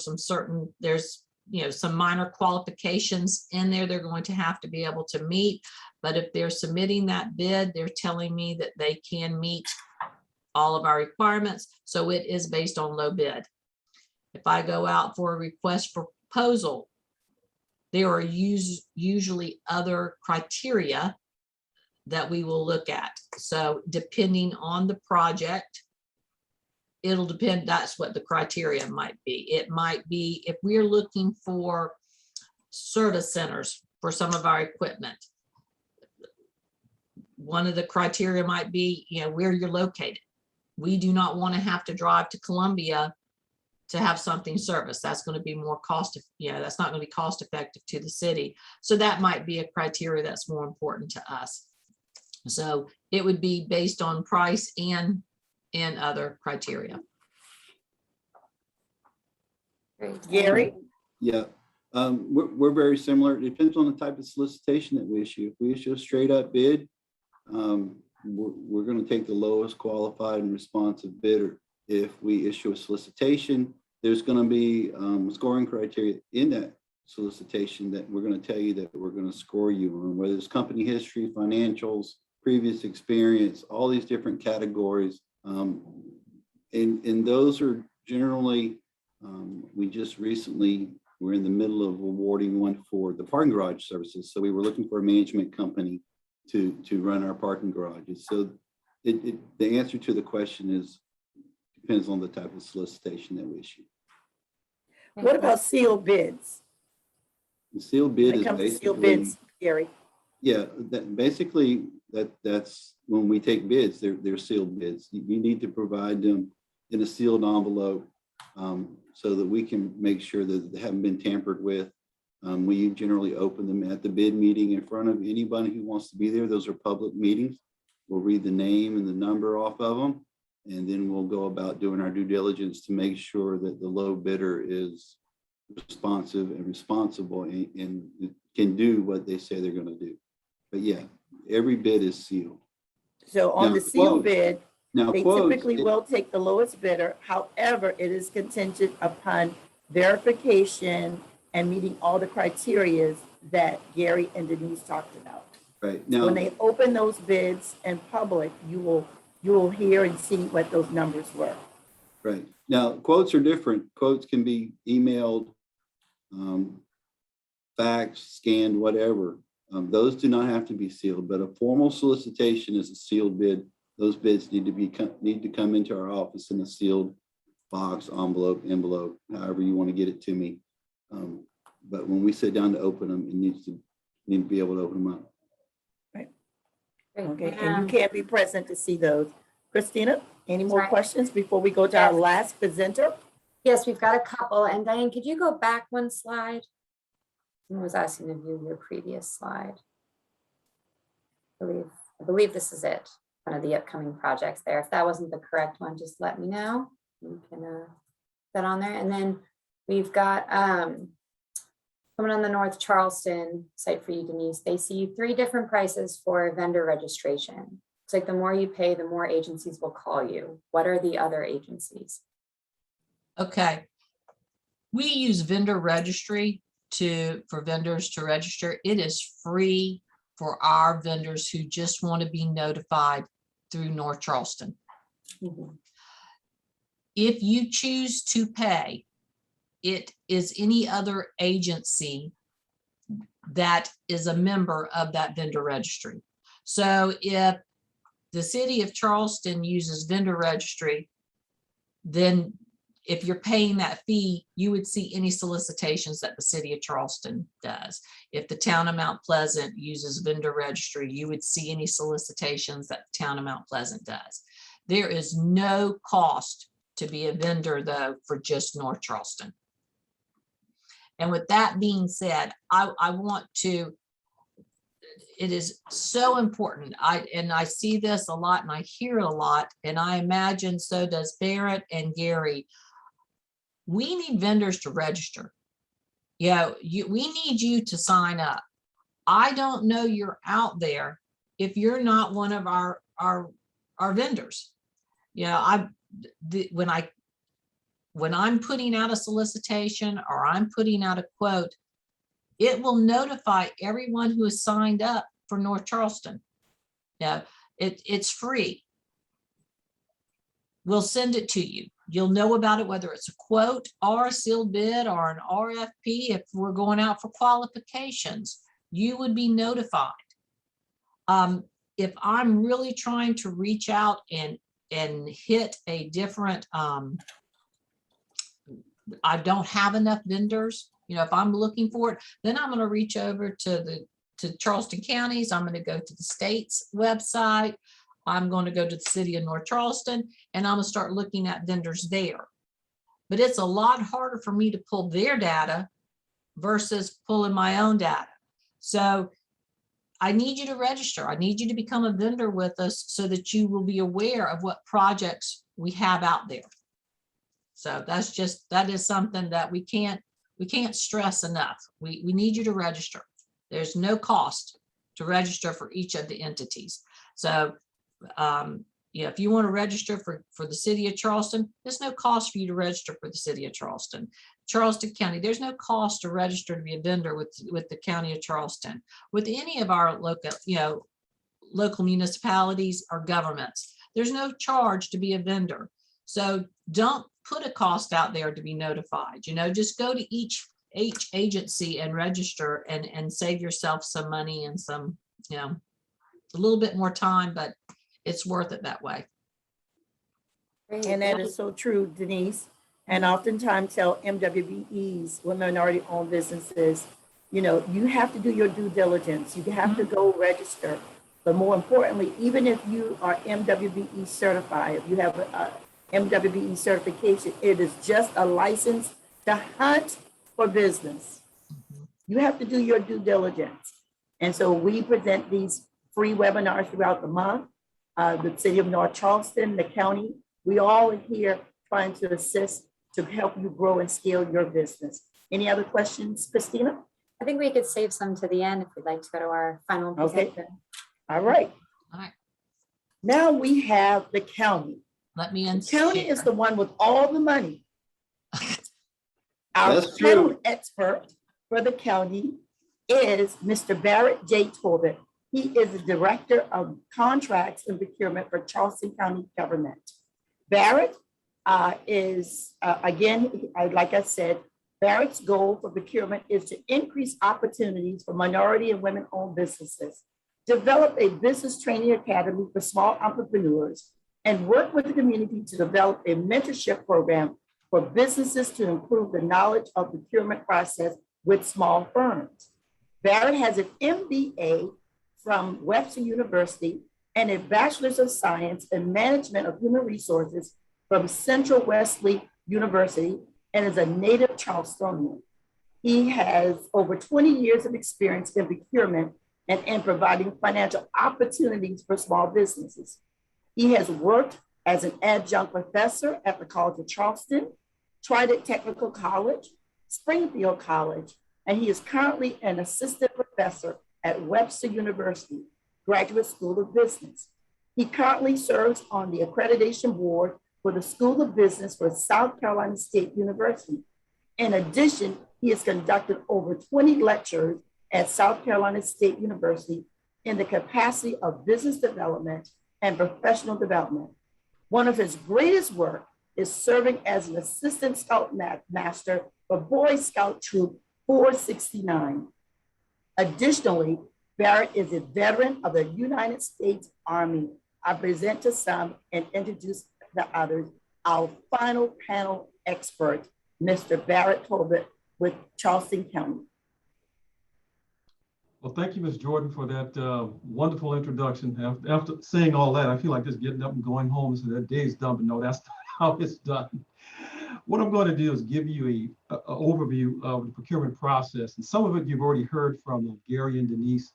there's some minor qualifications in there they're going to have to be able to meet. But if they're submitting that bid, they're telling me that they can meet all of our requirements. So it is based on low bid. If I go out for a request for proposal, there are usually other criteria that we will look at. So depending on the project, it'll depend. That's what the criteria might be. It might be if we're looking for service centers for some of our equipment. One of the criteria might be, where you're located. We do not want to have to drive to Columbia to have something serviced. That's going to be more that's not going to be cost effective to the city. So that might be a criteria that's more important to us. So it would be based on price and other criteria. Great. Gary? Yeah, we're very similar. It depends on the type of solicitation that we issue. If we issue a straight up bid, we're going to take the lowest qualified and responsive bidder. If we issue a solicitation, there's going to be scoring criteria in that solicitation that we're going to tell you that we're going to score you on, whether it's company history, financials, previous experience, all these different categories. And those are generally, we just recently, we're in the middle of awarding one for the parking garage services. So we were looking for a management company to run our parking garages. So the answer to the question is, depends on the type of solicitation that we issue. What about sealed bids? The sealed bid When it is comes to sealed basically, bids, Gary. yeah, that's when we take bids, they're sealed bids. You need to provide them in a sealed envelope so that we can make sure that they haven't been tampered with. We generally open them at the bid meeting in front of anybody who wants to be there. Those are public meetings. We'll read the name and the number off of them, and then we'll go about doing our due diligence to make sure that the low bidder is responsive and responsible and can do what they say they're going to do. But yeah, every bid is sealed. So on Now, the sealed quotes. bid, Now, they quotes, typically will take the lowest bidder. However, it is contingent upon verification and meeting all the criteria that Gary and Denise talked about. right So now, when they open those bids in public, you will hear and see what those numbers were. right now, quotes are different. Quotes can be emailed, faxed, scanned, whatever. Those do not have to be sealed, but a formal solicitation is a sealed bid. Those bids need to come into our office in a sealed box, envelope, however you want to get it to me. But when we sit down to open them, it need to be able to open them up. Great. Okay, and you can't be present to see those. Christina, any more Right. questions before we go to our last presenter? Yes, we've got a couple. And Diane, could you go back one slide? I was asking to view your previous slide. I believe this is it. One of the upcoming projects there. If that wasn't the correct one, just let me know. You can put that on there. And then we've got coming on the North Charleston site for you, Denise. They see 3 different prices for vendor registration. It's like the more you pay, the more agencies will call you. What are the other agencies? Okay. We use vendor registry for vendors to register. It is free for our vendors who just want to be notified through North Charleston. Mhm. If you choose to pay, it is any other agency that is a member of that vendor registry. So if the city of Charleston uses vendor registry, then if you're paying that fee, you would see any solicitations that the city of Charleston does. If the town of Mount Pleasant uses vendor registry, you would see any solicitations that the town of Mount Pleasant does. There is no cost to be a vendor though for just North Charleston. And with that being said, I want to, it is so important. I see this a lot and I hear it a lot, and I imagine so does Barrett and Gary. We need vendors to register. We need you to sign up. I don't know you're out there if you're not one of our vendors. When I'm putting out a solicitation or I'm putting out a quote, it will notify everyone who is signed up for North Charleston. It's free. We'll send it to you. You'll know about it, whether it's a quote or a sealed bid or an RFP. If we're going out for qualifications, you would be notified. If I'm really trying to reach out and hit a different, I don't have enough vendors, if I'm looking for it, then I'm going to reach over to Charleston counties. I'm going to go to the state's website. I'm going to go to the city of North Charleston, and I'm going to start looking at vendors there. But it's a lot harder for me to pull their data versus pulling my own data. So I need you to register. I need you to become a vendor with us so that you will be aware of what projects we have out there. So that is something that we can't stress enough. We need you to register. There's no cost to register for each of the entities. So Yeah, if you want to register for the city of Charleston, there's no cost for you to register for the city of Charleston. Charleston County, there's no cost to register to be a vendor with the county of Charleston. With any of our local, local municipalities or governments, there's no charge to be a vendor. So don't put a cost out there to be notified. Just go to each agency and register and save yourself some money and some, a little bit more time, but it's worth it that way. Great. And that is so true, Denise. And oftentimes tell MWBEs, minority-owned businesses, you have to do your due diligence. You have to go register. But more importantly, even if you are MWBE certified, if you have a MWBE certification, it is just a license to hunt for business. You have to do your due diligence. And so we present these free webinars throughout the month. The city of North Charleston, the county, we all are here trying to assist to help you grow and scale your business. Any other questions, Christina? I think we could save some to the end if we'd like to go to our final Okay. presentation. All right. All right, Now we have the county. let me The county is share. the one with all the money. Our That's true. panel expert for the county is Mr. Barrett J. Tolbert. He is the Director of Contracts and Procurement for Charleston County Government. Barrett is, again, like I said, Barrett's goal for procurement is to increase opportunities for minority and women-owned businesses, develop a business training academy for small entrepreneurs, and work with the community to develop a mentorship program for businesses to improve the knowledge of procurement process with small firms. Barrett has an MBA from Webster University and a Bachelor's of Science in Management of Human Resources from Central Wesley University and is a native Charlestonian. He has over 20 years of experience in procurement and in providing financial opportunities for small businesses. He has worked as an adjunct professor at the College of Charleston, Trident Technical College, Springfield College, and he is currently an assistant professor at Webster University, Graduate School of Business. He currently serves on the accreditation board for the School of Business for South Carolina State University. In addition, he has conducted over 20 lectures at South Carolina State University in the capacity of business development and professional development. One of his greatest work is serving as an assistant scout master for Boy Scout Troop 469. Additionally, Barrett is a veteran of the United States Army. I present to some and introduce the others, our final panel expert, Mr. Barrett Tolbert with Charleston County. Well, thank you, Ms. Jordan, for that wonderful introduction. After saying all that, I feel like just getting up and going home and saying that day is done, but no, that's not how it's done. What I'm going to do is give you an overview of the procurement process. And some of it you've already heard from Gary and Denise,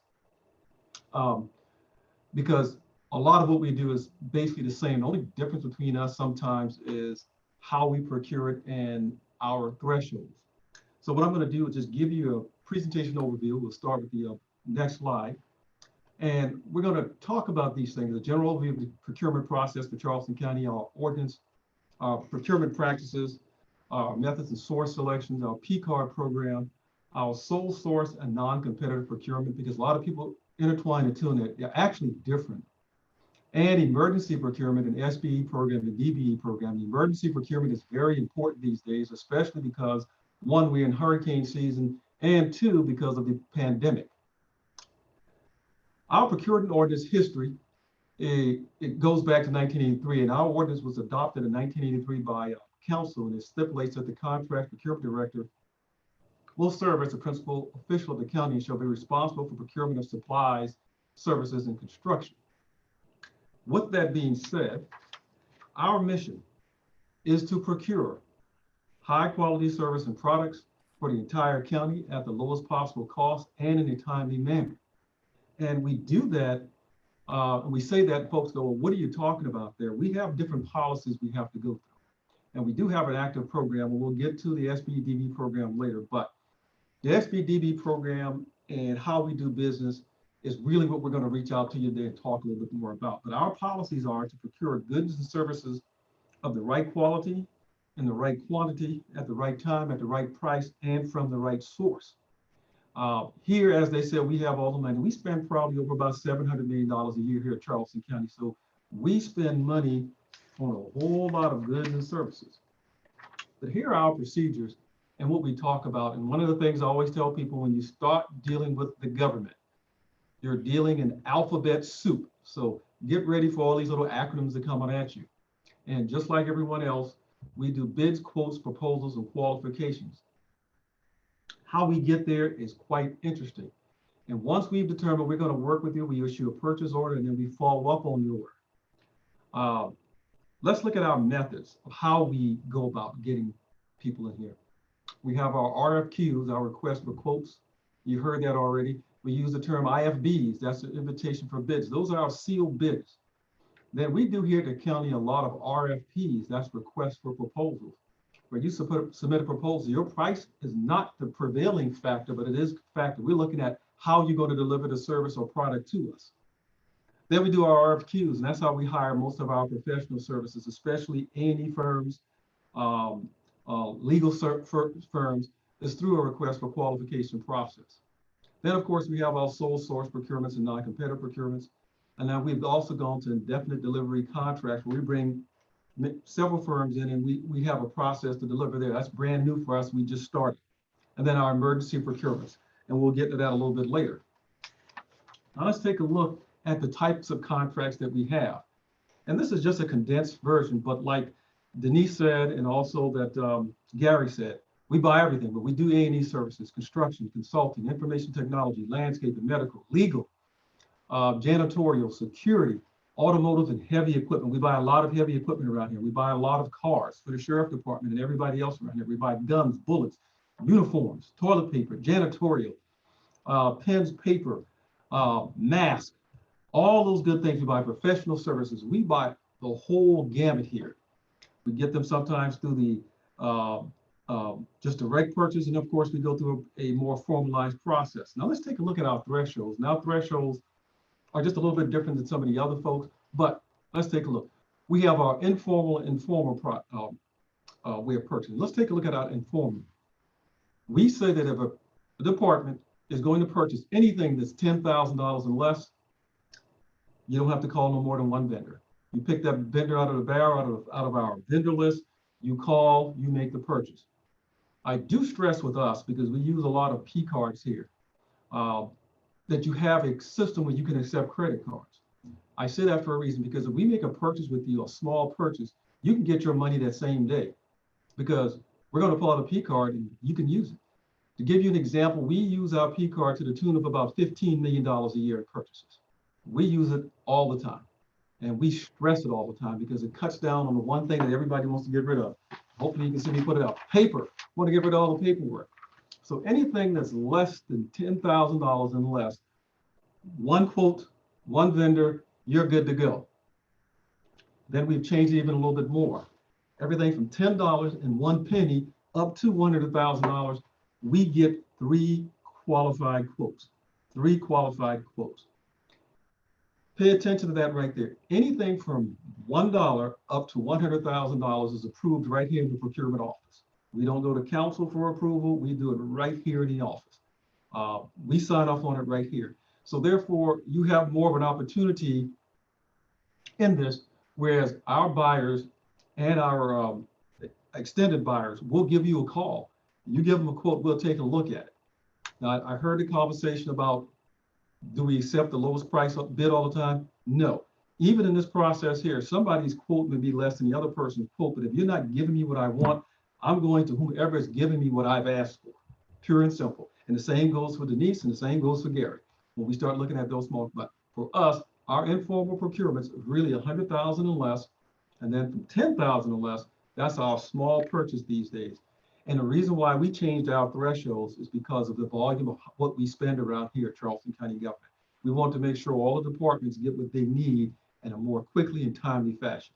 because a lot of what we do is basically the same. The only difference between us sometimes is how we procure it and our thresholds. So what I'm going to do is just give you a presentation overview. We'll start with the next slide. And we're going to talk about these things, the general overview of the procurement process for Charleston County, our ordinance, our procurement practices, our methods and source selections, our P-card program, our sole source and non-competitive procurement, because a lot of people intertwine the two and they're actually different. And emergency procurement and SBE program and DBE program. The emergency procurement is very important these days, especially because one, we're in hurricane season, and two, because of the pandemic. Our procurement ordinance history, it goes back to 1983, and our ordinance was adopted in 1983 by council, and it stipulates that the contract procurement director will serve as the principal official of the county and shall be responsible for procurement of supplies, services, and construction. With that being said, our mission is to procure high quality service and products for the entire county at the lowest possible cost and in a timely manner. And we do that, and we say that, folks go, well, what are you talking about there? We have different policies we have to go through. And we do have an active program, and we'll get to the SBDB program later, but the SBDB program and how we do business is really what we're going to reach out to you today and talk a little bit more about. But our policies are to procure goods and services of the right quality, in the right quantity, at the right time, at the right price, and from the right source. Here, as they said, we have all the money. We spend probably over about $700 million a year here at Charleston County. So we spend money on a whole lot of goods and services. But here are our procedures and what we talk about. And one of the things I always tell people, when you start dealing with the government, you're dealing in alphabet soup. So get ready for all these little acronyms that come at you. And just like everyone else, we do bids, quotes, proposals, and qualifications. How we get there is quite interesting. And once we've determined we're going to work with you, we issue a purchase order, and then we follow up on the order. Let's look at our methods of how we go about getting people in here. We have our RFQs, our request for quotes. You heard that already. We use the term IFBs, that's the invitation for bids. Those are our sealed bids. Then we do here at the county a lot of RFPs, that's requests for proposals. Where you submit a proposal, your price is not the prevailing factor, but it is a factor. We're looking at how you're going to deliver the service or product to us. Then we do our RFQs, and that's how we hire most of our professional services, especially A&E firms, legal firms, is through a request for qualification process. Then, of course, we have our sole source procurements and non-competitive procurements. And now we've also gone to indefinite delivery contracts where we bring several firms in and we have a process to deliver there. That's brand new for us. We just started. And then our emergency procurements. And we'll get to that a little bit later. Now let's take a look at the types of contracts that we have. And this is just a condensed version, but like Denise said, and also that Gary said, we buy everything, but we do A&E services, construction, consulting, information technology, landscaping, medical, legal, janitorial, security, automotive, and heavy equipment. We buy a lot of heavy equipment around here. We buy a lot of cars for the sheriff department and everybody else around here. We buy guns, bullets, uniforms, toilet paper, janitorial, pens, paper, masks, all those good things. We buy professional services. We buy the whole gamut here. We get them sometimes through the just direct purchase, and of course we go through a more formalized process. Now let's take a look at our thresholds. Now thresholds are just a little bit different than some of the other folks, but let's take a look. We have our informal and formal way of purchasing. Let's take a look at our informal. We say that if a department is going to purchase anything that's $10,000 and less, you don't have to call no more than one vendor. You pick that vendor out of the barrel, out of our vendor list, you call, you make the purchase. I do stress with us, because we use a lot of P cards here, that you have a system where you can accept credit cards. I say that for a reason, because if we make a purchase with you, a small purchase, you can get your money that same day, because we're going to pull out a P card and you can use it. To give you an example, we use our P card to the tune of about $15 million a year in purchases. We use it all the time. And we stress it all the time because it cuts down on the one thing that everybody wants to get rid of. Hopefully you can see me put it out. Paper, want to get rid of all the paperwork. So anything that's less than $10,000 and less, one quote, one vendor, you're good to go. Then we've changed it even a little bit more. Everything from $10 and 1 penny up to $100,000, we get 3 qualified quotes. 3 qualified quotes. Pay attention to that right there. Anything from $1 up to $100,000 is approved right here in the procurement office. We don't go to council for approval. We do it right here in the office. We sign off on it right here. So therefore, you have more of an opportunity in this, whereas our buyers and our extended buyers will give you a call. You give them a quote, we'll take a look at it. Now, I heard the conversation about, do we accept the lowest price bid all the time? No. Even in this process here, somebody's quote may be less than the other person's quote, but if you're not giving me what I want, I'm going to whomever is giving me what I've asked for, pure and simple. And the same goes for Denise and the same goes for Gary. When we start looking at those small, but for us, our informal procurements are really 100,000 and less. And then from 10,000 or less, that's our small purchase these days. And the reason why we changed our thresholds is because of the volume of what we spend around here at Charleston County government. We want to make sure all the departments get what they need in a more quickly and timely fashion.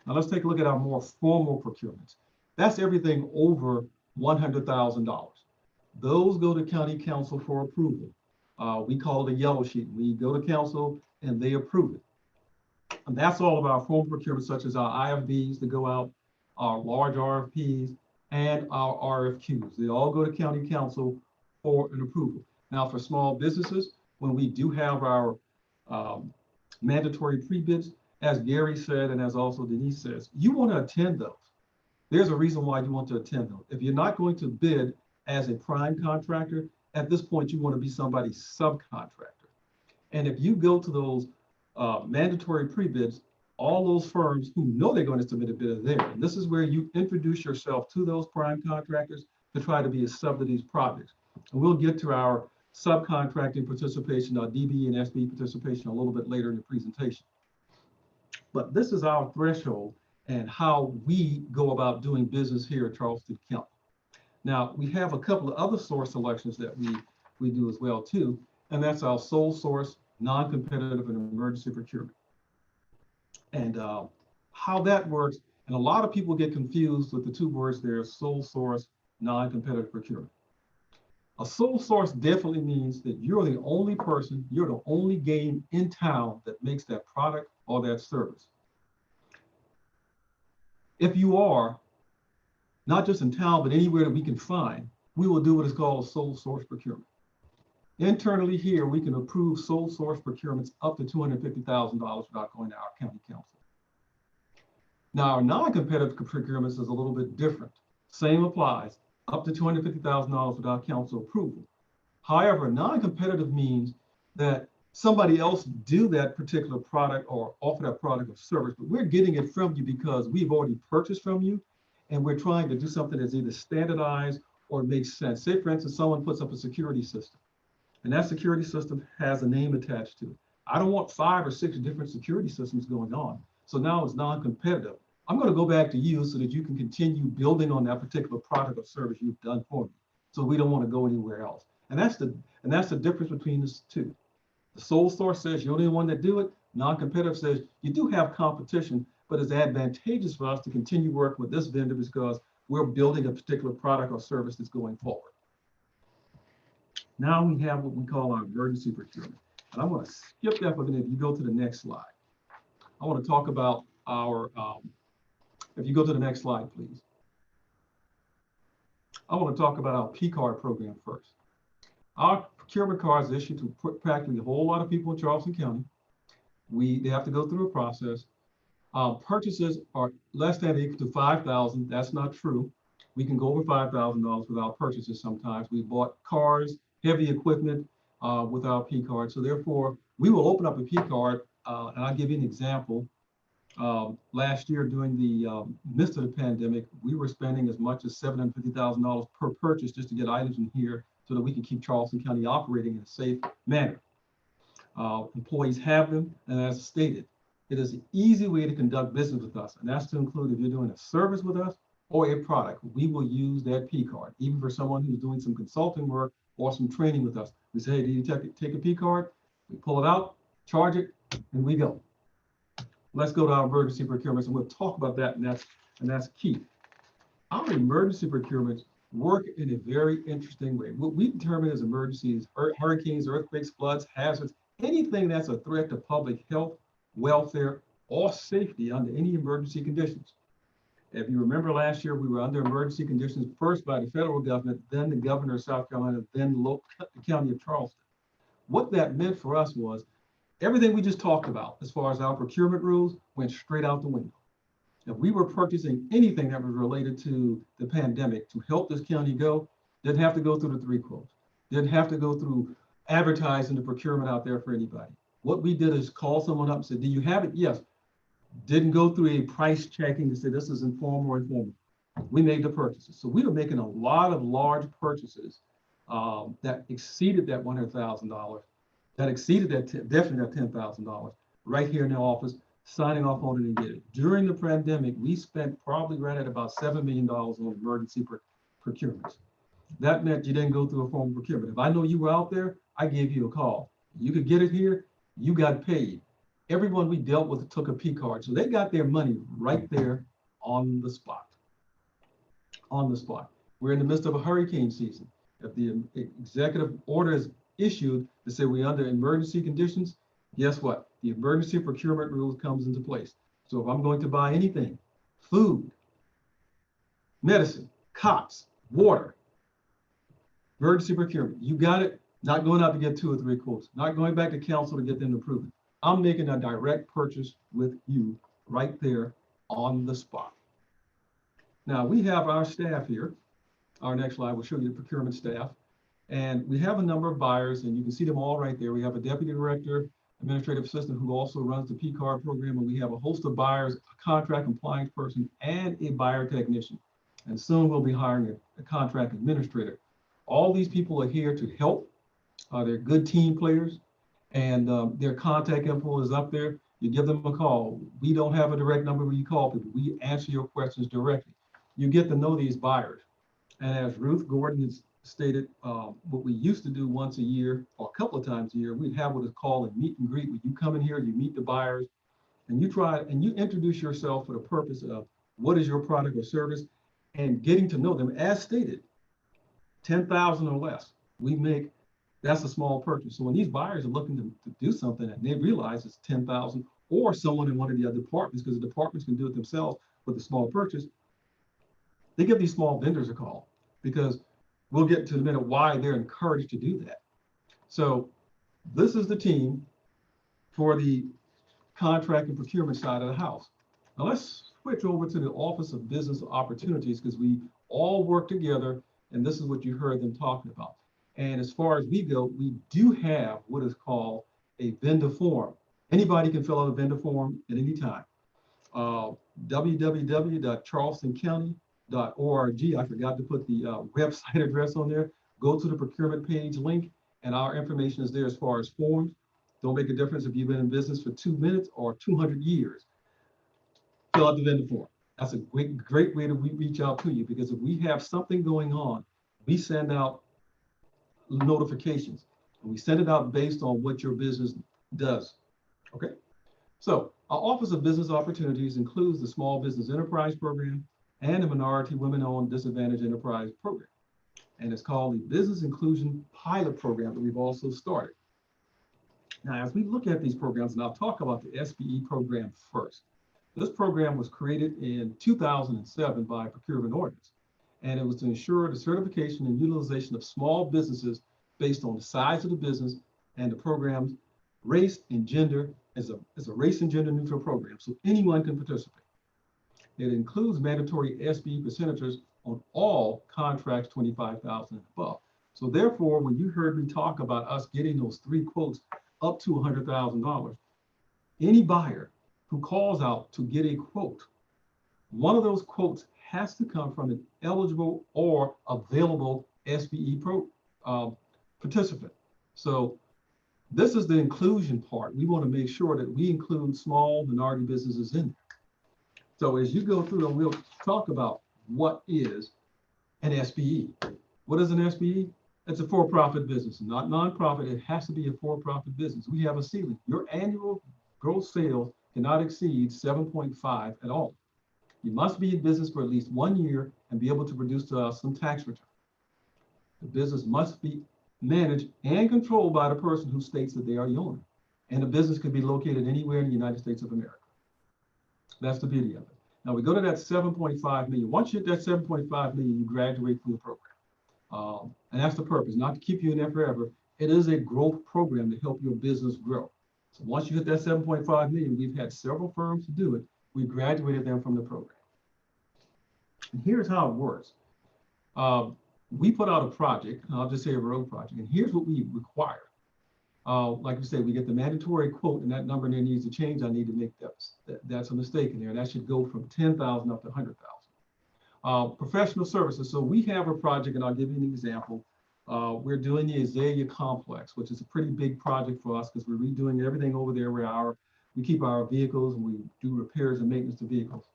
Now let's take a look at our more formal procurements. That's everything over $100,000. Those go to county council for approval. We call it a yellow sheet. We go to council and they approve it. And that's all of our formal procurement, such as our IFBs that go out, our large RFPs, and our RFQs. They all go to county council for an approval. Now, for small businesses, when we do have our mandatory pre-bids, as Gary said, and as also Denise says, you want to attend those. There's a reason why you want to attend those. If you're not going to bid as a prime contractor, at this point, you want to be somebody's subcontractor. And if you go to those mandatory pre-bids, all those firms who know they're going to submit a bid are there. And this is where you introduce yourself to those prime contractors to try to be a sub to these projects. And we'll get to our subcontracting participation, our DB and SB participation a little bit later in the presentation. But this is our threshold and how we go about doing business here at Charleston County. Now, we have a couple of other source selections that we do as well too, and that's our sole source, non-competitive, and emergency procurement. And how that works, and a lot of people get confused with the two words there, sole source, non-competitive procurement. A sole source definitely means that you're the only person, you're the only game in town that makes that product or that service. If you are, not just in town, but anywhere that we can find, we will do what is called a sole source procurement. Internally here, we can approve sole source procurements up to $250,000 without going to our county council. Now, our non-competitive procurements is a little bit different. Same applies, up to $250,000 without council approval. However, non-competitive means that somebody else do that particular product or offer that product or service, but we're getting it from you because we've already purchased from you, and we're trying to do something that's either standardized or makes sense. Say, for instance, someone puts up a security system, and that security system has a name attached to it. I don't want 5 or 6 different security systems going on. So now it's non-competitive. I'm going to go back to you so that you can continue building on that particular product or service you've done for me. So we don't want to go anywhere else. And that's the difference between the two. The sole source says you're the only one that do it. Non-competitive says you do have competition, but it's advantageous for us to continue working with this vendor because we're building a particular product or service that's going forward. Now we have what we call our emergency procurement. And I want to skip that for a minute. If you go to the next slide, I want to talk about our, if you go to the next slide, please. I want to talk about our P card program first. Our procurement cards issued to practically a whole lot of people in Charleston County. They have to go through a process. Purchases are less than or equal to $5,000. That's not true. We can go over $5,000 without purchases sometimes. We bought cars, heavy equipment with our P card. So therefore, we will open up a P card, and I'll give you an example. Last year during the midst of the pandemic, we were spending as much as $750,000 per purchase just to get items in here so that we can keep Charleston County operating in a safe manner. Employees have them, and as stated, it is an easy way to conduct business with us, and that's to include if you're doing a service with us or a product, we will use that P card. Even for someone who's doing some consulting work or some training with us, we say, hey, do you take a P card? We pull it out, charge it, and we go. Let's go to our emergency procurements, and we'll talk about that, and that's key. Our emergency procurements work in a very interesting way. What we determine as emergencies, hurricanes, earthquakes, floods, hazards, anything that's a threat to public health, welfare, or safety under any emergency conditions. If you remember last year, we were under emergency conditions first by the federal government, then the governor of South Carolina, then the county of Charleston. What that meant for us was everything we just talked about as far as our procurement rules went straight out the window. If we were purchasing anything that was related to the pandemic to help this county go, didn't have to go through the 3 quotes, didn't have to go through advertising the procurement out there for anybody. What we did is call someone up and said, do you have it? Yes. Didn't go through a price checking to say this is informal or informal. We made the purchases. So we were making a lot of large purchases that exceeded that $100,000, that exceeded that definitely that $10,000 right here in the office, signing off on it and get it. During the pandemic, we spent probably right at about $7 million on emergency procurements. That meant you didn't go through a formal procurement. If I know you were out there, I gave you a call. You could get it here, you got paid. Everyone we dealt with took a P card. So they got their money right there on the spot. On the spot. We're in the midst of a hurricane season. If the executive order is issued to say we're under emergency conditions, guess what? The emergency procurement rules comes into place. So if I'm going to buy anything, food, medicine, cots, water, emergency procurement, you got it. Not going out to get 2 or 3 quotes, not going back to council to get them to approve it. I'm making a direct purchase with you right there on the spot. Now we have our staff here. Our next slide will show you the procurement staff. And we have a number of buyers, and you can see them all right there. We have a deputy director, administrative assistant who also runs the P-card program, and we have a host of buyers, a contract compliance person, and a buyer technician. And soon we'll be hiring a contract administrator. All these people are here to help. They're good team players, and their contact info is up there. You give them a call. We don't have a direct number where you call people. We answer your questions directly. You get to know these buyers. And as Ruth Gordon has stated, what we used to do once a year or a couple of times a year, we'd have what is called a meet and greet, where you come in here, you meet the buyers, and you introduce yourself for the purpose of what is your product or service, and getting to know them. As stated, 10,000 or less, that's a small purchase. So when these buyers are looking to do something and they realize it's 10,000, or someone in one of the other departments, because the departments can do it themselves with a small purchase, they give these small vendors a call, because we'll get to in a minute why they're encouraged to do that. So this is the team for the contract and procurement side of the house. Now let's switch over to the Office of Business Opportunities, because we all work together, and this is what you heard them talking about. And as far as we go, we do have what is called a vendor form. Anybody can fill out a vendor form at any time. www.charlestoncounty.org. I forgot to put the website address on there. Go to the procurement page link, and our information is there as far as forms. Don't make a difference if you've been in business for 2 minutes or 200 years. Fill out the vendor form. That's a great way to reach out to you, because if we have something going on, we send out notifications, and we send it out based on what your business does. Okay. So our Office of Business Opportunities includes the Small Business Enterprise Program and the Minority Women-Owned Disadvantaged Enterprise Program. And it's called the Business Inclusion Pilot Program that we've also started. Now, as we look at these programs, and I'll talk about the SBE program first. This program was created in 2007 by Procurement Ordinance, and it was to ensure the certification and utilization of small businesses based on the size of the business, and the program's race and gender is a race and gender neutral program, so anyone can participate. It includes mandatory SBE percentages on all contracts 25,000 and above. So therefore, when you heard me talk about us getting those 3 quotes up to $100,000, any buyer who calls out to get a quote, one of those quotes has to come from an eligible or available SBE participant. So this is the inclusion part. We want to make sure that we include small minority businesses in there. So as you go through, we'll talk about what is an SBE. What is an SBE? It's a for-profit business, not nonprofit. It has to be a for-profit business. We have a ceiling. Your annual gross sales cannot exceed 7.5 at all. You must be in business for at least 1 year and be able to produce to us some tax return. The business must be managed and controlled by the person who states that they are the owner. And the business can be located anywhere in the United States of America. That's the beauty of it. Now we go to that 7.5 million. Once you hit that 7.5 million, you graduate from the program. And that's the purpose, not to keep you in there forever. It is a growth program to help your business grow. So once you hit that 7.5 million, we've had several firms to do it. We graduated them from the program. And here's how it works. We put out a project, and I'll just say a road project, and here's what we require. Like we said, we get the mandatory quote, and that number there needs to change. I need to make that's a mistake in there. That should go from 10,000 up to 100,000. Professional services. So we have a project, and I'll give you an example. We're doing the Azalea Complex, which is a pretty big project for us because we're redoing everything over there where we keep our vehicles and we do repairs and maintenance to vehicles.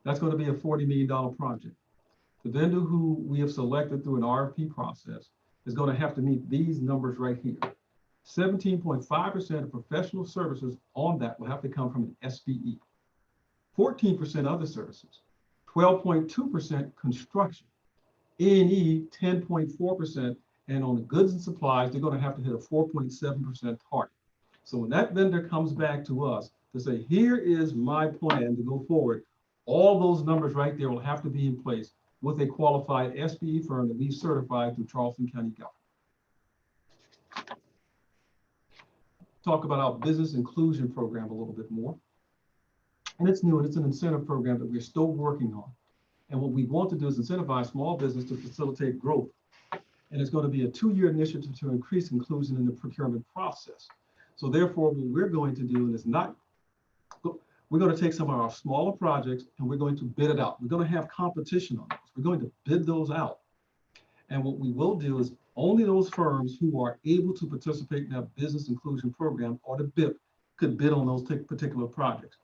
That's going to be a $40 million project. The vendor who we have selected through an RFP process is going to have to meet these numbers right here. 17.5% of professional services on that will have to come from an SBE. 14% other services. 12.2% construction. A&E 10.4%, And on the goods and supplies, they're going to have to hit a 4.7% target. So when that vendor comes back to us to say, here is my plan to go forward, all those numbers right there will have to be in place with a qualified SBE firm that we certified through Charleston County Government. Talk about our business inclusion program a little bit more. And it's new, and it's an incentive program that we're still working on. And what we want to do is incentivize small business to facilitate growth. And it's going to be a 2-year initiative to increase inclusion in the procurement process. So therefore, what we're going to do is we're going to take some of our smaller projects and we're going to bid it out. We're going to have competition on those. We're going to bid those out. And what we will do is only those firms who are able to participate in that business inclusion program or the BIP could bid on those particular projects.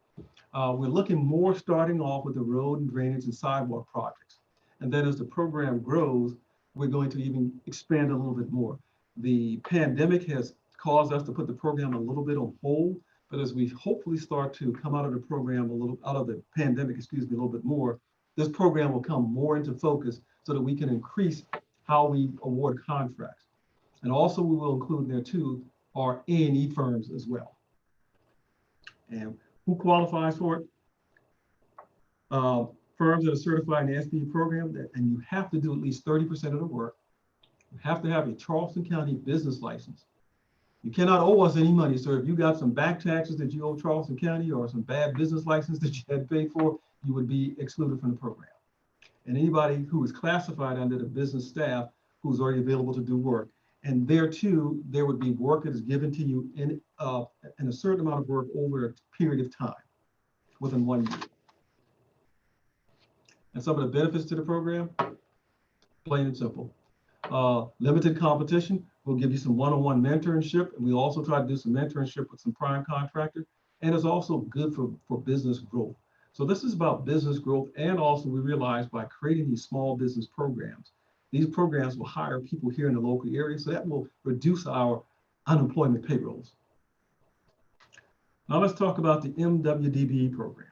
We're looking more starting off with the road and drainage and sidewalk projects. And then as the program grows, we're going to even expand a little bit more. The pandemic has caused us to put the program a little bit on hold, but as we hopefully start to come out of the program out of the pandemic, a little bit more, this program will come more into focus so that we can increase how we award contracts. And also we will include there too our A&E firms as well. And who qualifies for it? Firms that are certified in the SBE program, and you have to do at least 30% of the work. You have to have a Charleston County business license. You cannot owe us any money. So if you got some back taxes that you owe Charleston County or some bad business license that you had to pay for, you would be excluded from the program. And anybody who is classified under the business staff who's already available to do work. And there too, there would be work that is given to you in a certain amount of work over a period of time within 1 year. And some of the benefits to the program, plain and simple. Limited competition, we'll give you some one-on-one mentorship, and we also try to do some mentorship with some prime contractors, and it's also good for business growth. So this is about business growth, and also we realize by creating these small business programs, these programs will hire people here in the local area, so that will reduce our unemployment payrolls. Now let's talk about the MWDBE program.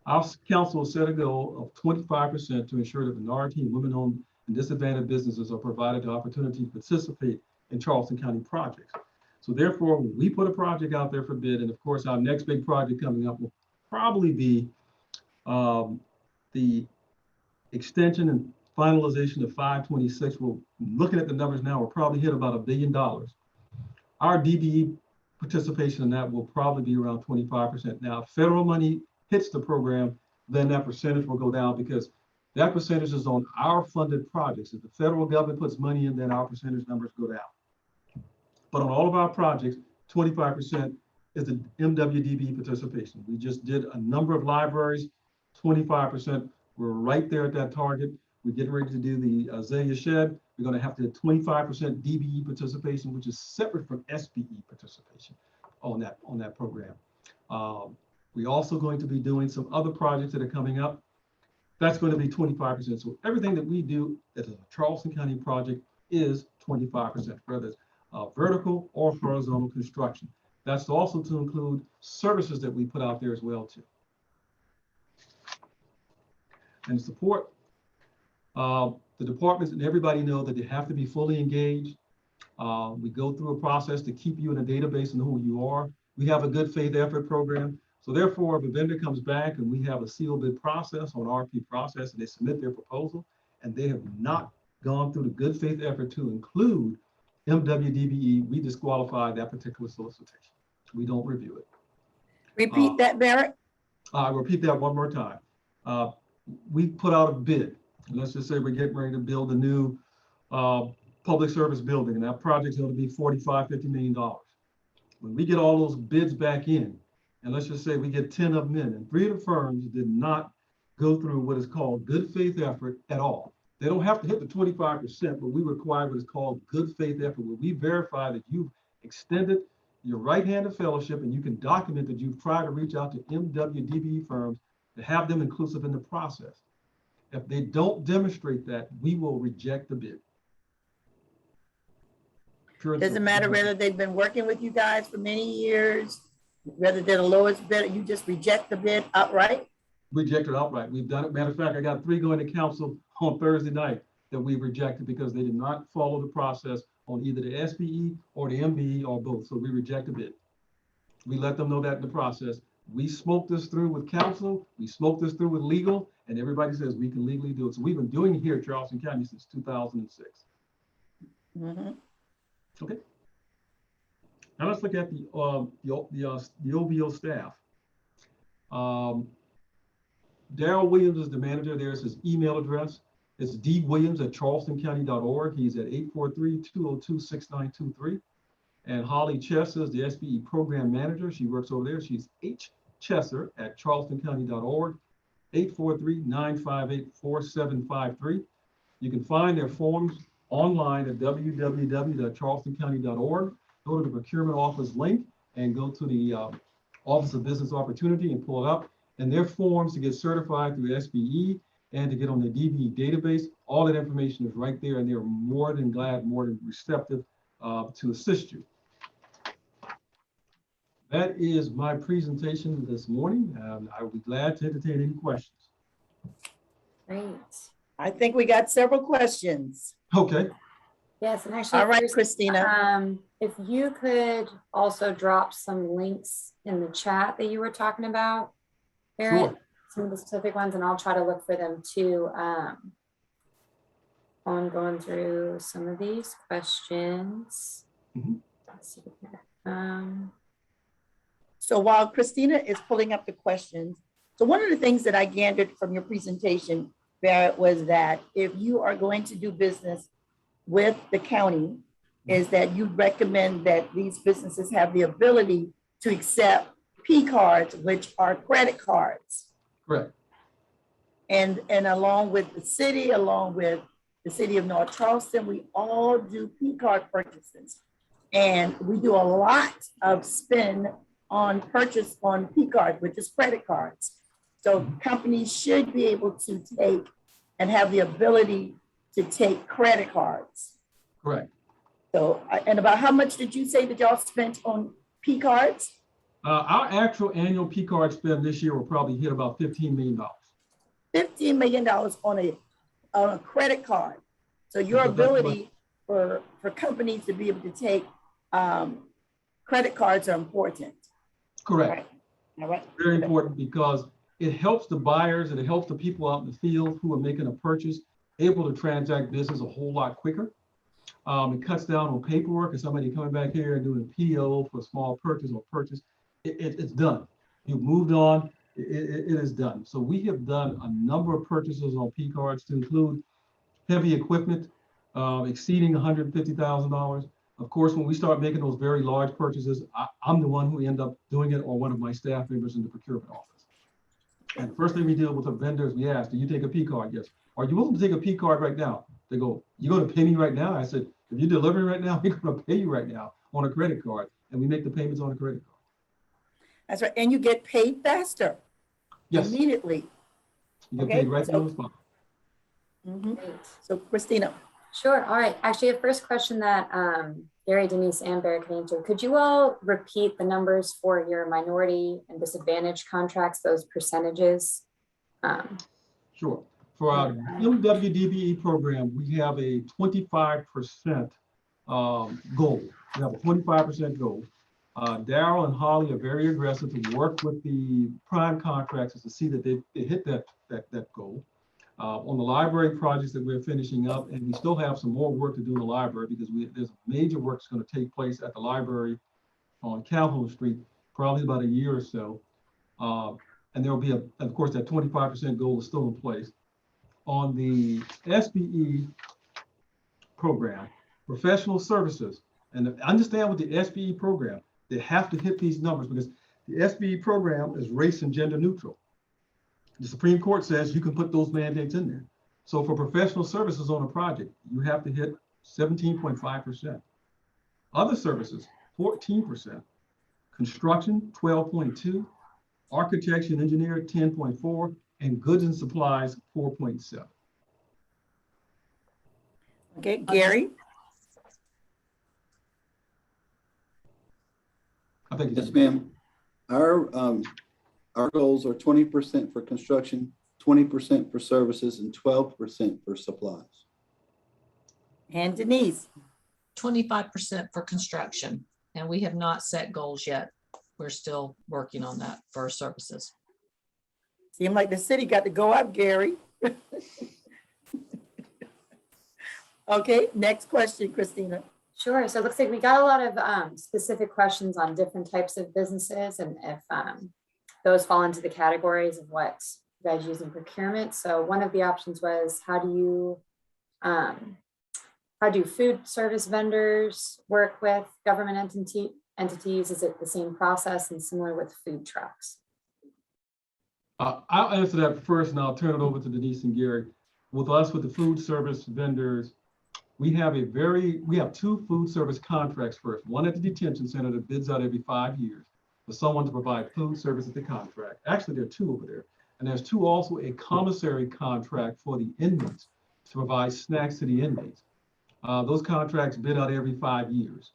Our council set a goal of 25% to ensure that minority and women-owned and disadvantaged businesses are provided the opportunity to participate in Charleston County projects. So therefore, when we put a project out there for bid, and of course, our next big project coming up will probably be the extension and finalization of 526. We're looking at the numbers now, we'll probably hit about $1 billion. Our DBE participation in that will probably be around 25%. Now, if federal money hits the program, then that percentage will go down because that percentage is on our funded projects. If the federal government puts money in, then our percentage numbers go down. But on all of our projects, 25% is the MWDB participation. We just did a number of libraries, 25%. We're right there at that target. We're getting ready to do the Azalea Shed. We're going to have to do 25% DBE participation, which is separate from SBE participation on that program. We're also going to be doing some other projects that are coming up. That's going to be 25%. So everything that we do as a Charleston County project is 25%, whether it's vertical or horizontal construction. That's also to include services that we put out there as well too. And support, the departments and everybody know that they have to be fully engaged. We go through a process to keep you in a database and know who you are. We have a good faith effort program. So therefore, if a vendor comes back and we have a sealed bid process or an RP process and they submit their proposal and they have not gone through the good faith effort to include MWDBE, we disqualify that particular solicitation. We don't review it. Repeat that, Barrett. I'll repeat that one more time. We put out a bid. Let's just say we're getting ready to build a new public service building, and that project's going to be $45–50 million. When we get all those bids back in, and let's just say we get 10 of them in, and 3 of the firms did not go through what is called good faith effort at all. They don't have to hit the 25%, but we require what is called good faith effort, where we verify that you've extended your right hand of fellowship and you can document that you've tried to reach out to MWDBE firms to have them inclusive in the process. If they don't demonstrate that, we will reject the bid. Doesn't matter whether they've been working with you guys for many years, whether they're the lowest bid, you just reject the bid outright? Reject it outright. We've done it. Matter of fact, I got 3 going to council on Thursday night. that we rejected because they did not follow the process on either the SBE or the MBE or both. So we rejected it. We let them know that in the process. We smoked this through with counsel, we smoked this through with legal, and everybody says we can legally do it. So we've been doing it here at Charleston County since 2006. Mhm. Okay. Now let's look at the OBO staff. Darrell Williams is the manager. There's his email address. It's dwilliams@charlestoncounty.org. He's at 843-202-6923. And Holly Chesser is the SBE program manager. She works over there. She's hchesser@charlestoncounty.org, 843-958-4753. You can find their forms online at www.charlestoncounty.org. Go to the procurement office link and go to the Office of Business Opportunity and pull it up. And their forms to get certified through SBE and to get on the DBE database, all that information is right there, and they're more than glad, more than receptive to assist you. That is my presentation this morning. I will be glad to entertain any questions. Great. I think we got several questions. Okay. Yes, and actually, All right, first, Christina. if you could also drop some links in the chat that you were talking about, Barrett, Sure. some of the specific ones, and I'll try to look for them too. I'm going through some of these questions. Mhm. Let's see here. So while Christina is pulling up the questions, so one of the things that I gathered from your presentation, Barrett, was that if you are going to do business with the county, is that you recommend that these businesses have the ability to accept P cards, which are credit cards. Correct. And along with the city of North Charleston, we all do P card purchases. And we do a lot of spend on purchase on P cards, which is credit cards. So companies should be able to take and have the ability to take credit cards. Correct. So, and about how much did you say that y'all spent on P cards? Our actual annual P card spend this year will probably hit about $15 million. $15 million on a credit card. So your ability for companies to be able to take credit cards are important. Correct. All right. Very important because it helps the buyers and it helps the people out in the field who are making a purchase able to transact business a whole lot quicker. It cuts down on paperwork and somebody coming back here and doing a PO for a small purchase or purchase. It's done. You've moved on. It is done. So we have done a number of purchases on P cards to include heavy equipment exceeding $150,000. Of course, when we start making those very large purchases, I'm the one who end up doing it or one of my staff members in the procurement office. And the first thing we deal with the vendors, we ask, do you take a P card? Yes. Are you willing to take a P card right now? They go, you're going to pay me right now? I said, if you're delivering right now, we're going to pay you right now on a credit card. And we make the payments on a credit card. That's right. And you get paid faster. Yes. Immediately. You get Okay, paid right so- on the spot. Mhm. Great. So Christina. Sure. All right. Actually, a first question that Gary, Denise, and Barrett can answer. Could you all repeat the numbers for your minority and disadvantaged contracts, those percentages? Sure. For our MWDBE program, we have a 25% goal. We have a 25% goal. Darrell and Holly are very aggressive to work with the prime contractors to see that they hit that goal. On the library projects that we're finishing up, and we still have some more work to do in the library because there's major work that's going to take place at the library on Calhoun Street, probably about a year or so. And there will be, of course, that 25% goal is still in place. On the SBE program, professional services, and understand with the SBE program, they have to hit these numbers because the SBE program is race and gender neutral. The Supreme Court says you can put those mandates in there. So for professional services on a project, you have to hit 17.5%. Other services, 14%. Construction, 12.2. Architecture and engineering, 10.4. And goods and supplies, 4.7. Okay, Gary. I think Yes, ma'am. Our goals are 20% for construction, 20% for services, and 12% for supplies. And Denise. 25% for construction, and we have not set goals yet. We're still working on that for our services. Seemed like the city got to go up, Gary. Okay, next question, Christina. Sure. So it looks like we got a lot of specific questions on different types of businesses and if those fall into the categories of what you guys use in procurement. So one of the options was how do food service vendors work with government entities? Is it the same process and similar with food trucks? I'll answer that first and I'll turn it over to Denise and Gary. With us, with the food service vendors, we have two food service contracts first. One at the detention center that bids out every 5 years for someone to provide food service at the contract. Actually, there are two over there. And there's two also a commissary contract for the inmates to provide snacks to the inmates. Those contracts bid out every 5 years.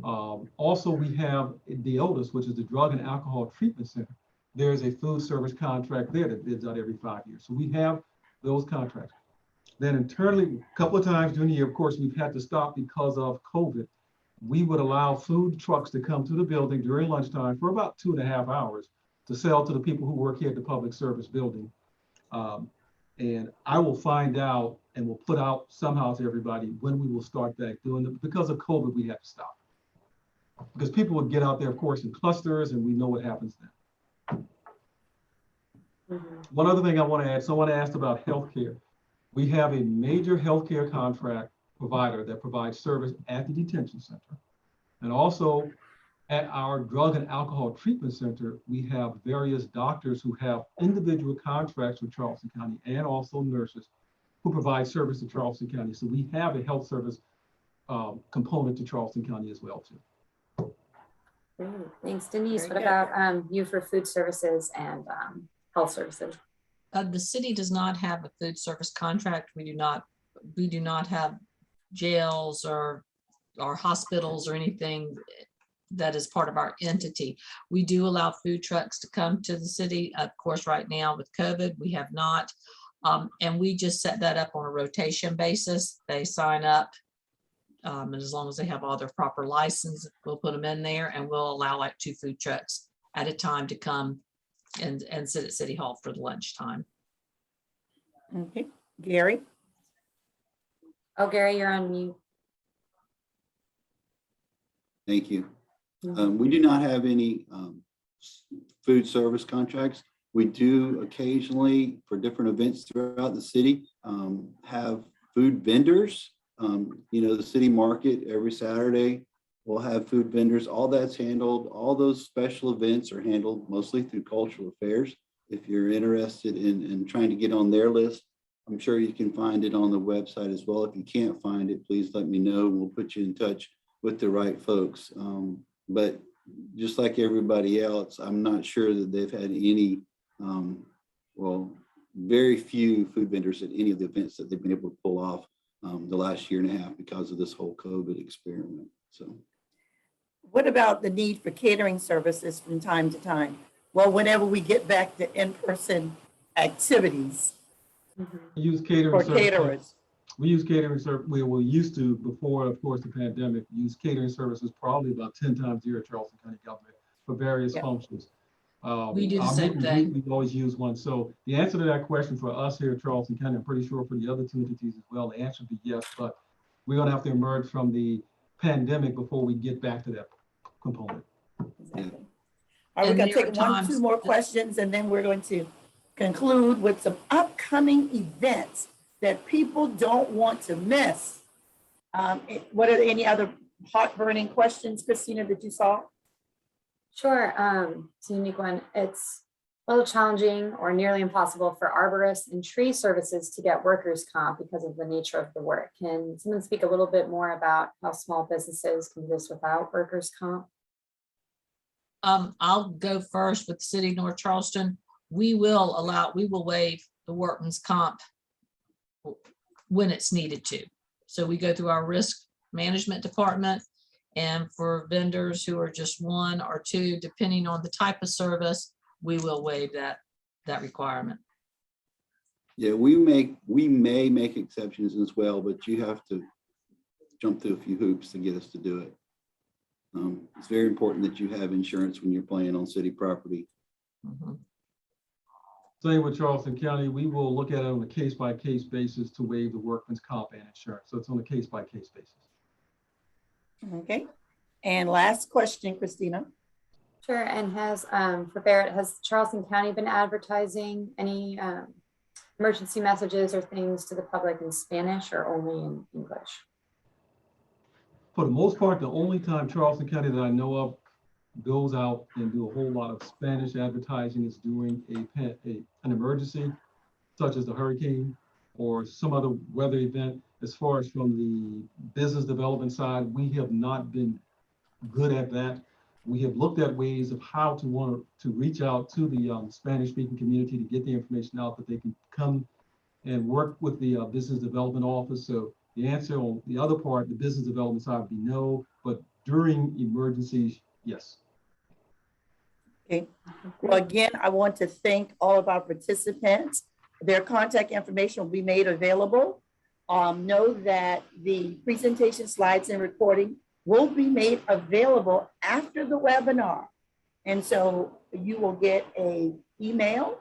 Also, we have the oldest, which is the Drug and Alcohol Treatment Center. There's a food service contract there that bids out every 5 years. So we have those contracts. Then internally, a couple of times during the year, of course, we've had to stop because of COVID. We would allow food trucks to come to the building during lunchtime for about 2.5 hours to sell to the people who work here at the public service building. And I will find out and we'll put out somehow to everybody when we will start back doing it. Because of COVID, we have to stop. Because people would get out there, of course, in clusters, and we know what happens then. One other thing I want to add, someone asked about healthcare. We have a major healthcare contract provider that provides service at the detention center. And also at our drug and alcohol treatment center, we have various doctors who have individual contracts with Charleston County and also nurses who provide service to Charleston County. So we have a health service component to Charleston County as well too. Great. Thanks, Denise. Very What about you for food services and health services? The city does not have a food service contract. We do not have jails or hospitals or anything that is part of our entity. We do allow food trucks to come to the city. Of course, right now with COVID, we have not. And we just set that up on a rotation basis. They sign up. And as long as they have all their proper license, we'll put them in there and we'll allow like 2 food trucks at a time to come and sit at City Hall for the lunchtime. Okay, Gary. Oh, Gary, you're on mute. Thank you. We do not have any food service contracts. We do occasionally, for different events throughout the city, have food vendors. The city market every Saturday will have food vendors. All that's handled, all those special events are handled mostly through cultural affairs. If you're interested in trying to get on their list, I'm sure you can find it on the website as well. If you can't find it, please let me know and we'll put you in touch with the right folks. But just like everybody else, I'm not sure that they've had any, very few food vendors at any of the events that they've been able to pull off the last 1.5 years because of this whole COVID experiment. So, What about the need for catering services from time to time? Well, whenever we get back to in-person activities We use catering for services. caterers. We use catering service. We used to before, of course, the pandemic. Use catering services probably about 10 times a year at Charleston County government for various functions. We do the our same meet and thing. greet, we always use one. So the answer to that question for us here at Charleston County, I'm pretty sure for the other 2 entities as well, the answer would be yes. But we're going to have to emerge from the pandemic before we get back to that component. Exactly. All right, we're And going to there take are 1 or 2 times more that- questions and then we're going to conclude with some upcoming events that people don't want to miss. What are any other heart-burning questions, Christina, that you saw? Sure. It's a unique one. It's a little challenging or nearly impossible for arborists and tree services to get workers' comp because of the nature of the work. Can someone speak a little bit more about how small businesses can do this without workers' comp? I'll go first with the city of North Charleston. We will waive the workman's comp when it's needed to. So we go through our risk management department, and for vendors who are just 1 or 2, depending on the type of service, we will waive that requirement. yeah, we may make exceptions as well, but you have to jump through a few hoops to get us to do it. It's very important that you have insurance when you're playing on city property. Mhm. Same with Charleston County, we will look at it on a case-by-case basis to waive the workman's comp and insurance. So it's on a case-by-case basis. Okay. And last question, Christina. Sure, and for Barrett, has Charleston County been advertising any emergency messages or things to the public in Spanish or only in English? For the most part, the only time Charleston County that I know of goes out and do a whole lot of Spanish advertising is during an emergency, such as the hurricane or some other weather event. As far as from the business development side, we have not been good at that. We have looked at ways of how to reach out to the Spanish-speaking community to get the information out that they can come and work with the business development office. So the answer on the other part, the business development side, would be no, but during emergencies, yes. Okay. Well, again, I want to thank all of our participants. Their contact information will be made available. Know that the presentation slides and recording will be made available after the webinar. And so you will get an email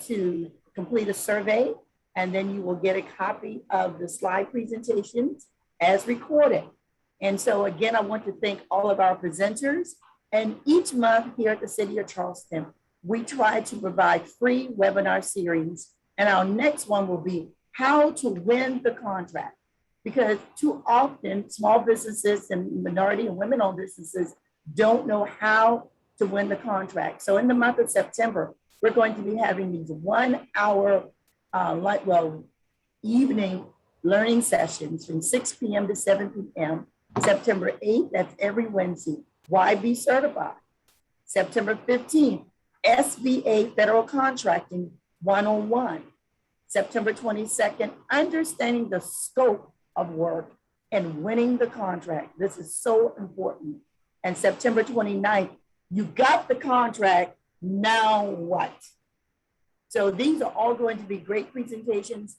to complete a survey, and then you will get a copy of the slide presentations as recorded. And so again, I want to thank all of our presenters. And each month here at the City of Charleston, we try to provide free webinar series. And our next one will be how to win the contract. Because too often, small businesses and minority and women-owned businesses don't know how to win the contract. So in the month of September, we're going to be having these 1 hour evening learning sessions from 6 p.m. to 7 p.m. September 8th, that's every Wednesday. Why be certified? September 15th, SBA Federal Contracting 101. September 22nd, understanding the scope of work and winning the contract. This is so important. And September 29th, you got the contract, now what? So these are all going to be great presentations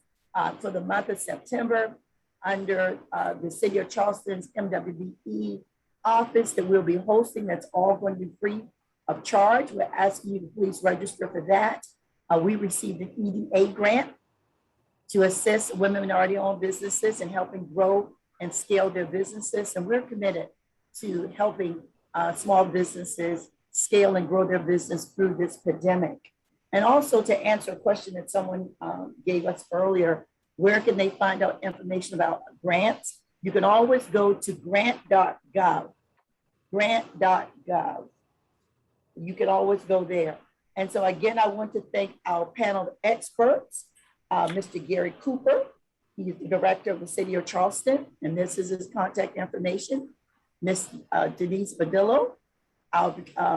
for the month of September under the City of Charleston's MWBE office that we'll be hosting. That's all going to be free of charge. We're asking you to please register for that. We received an EDA grant to assist women minority-owned businesses in helping grow and scale their businesses. And we're committed to helping small businesses scale and grow their business through this pandemic. And also to answer a question that someone gave us earlier, where can they find out information about grants? You can always go to grant.gov, grant.gov. You can always go there. And so again, I want to thank our panel of experts, Mr. Gary Cooper. He's the director of the City of Charleston, and this is his contact information. Ms. Denise Padillo, our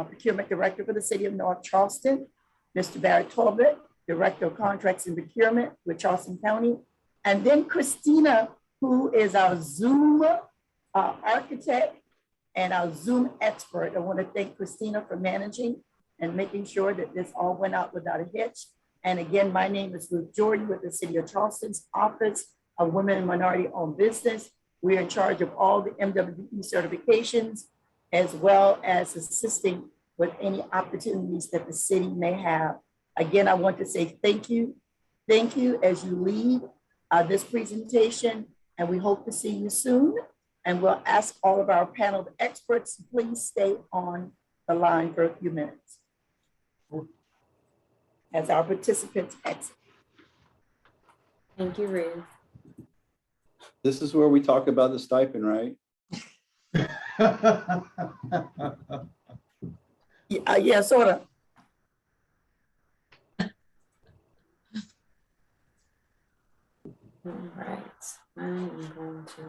procurement director for the City of North Charleston. Mr. Barrett, director of contracts and procurement with Charleston County. And then Christina, who is our Zoom architect and our Zoom expert. I want to thank Christina for managing and making sure that this all went out without a hitch. And again, my name is Ruth Jordan with the City of Charleston's Office of Women and Minority-Owned Business. We are in charge of all the MWBE certifications, as well as assisting with any opportunities that the city may have. Again, I want to say thank you. Thank you as you lead this presentation, and we hope to see you soon. And we'll ask all of our panel of experts to please stay on the line for a few minutes as our participants exit. Thank you, Ruth. This is where we talk about the stipend, right? Yeah, sort of. All right, I'm going to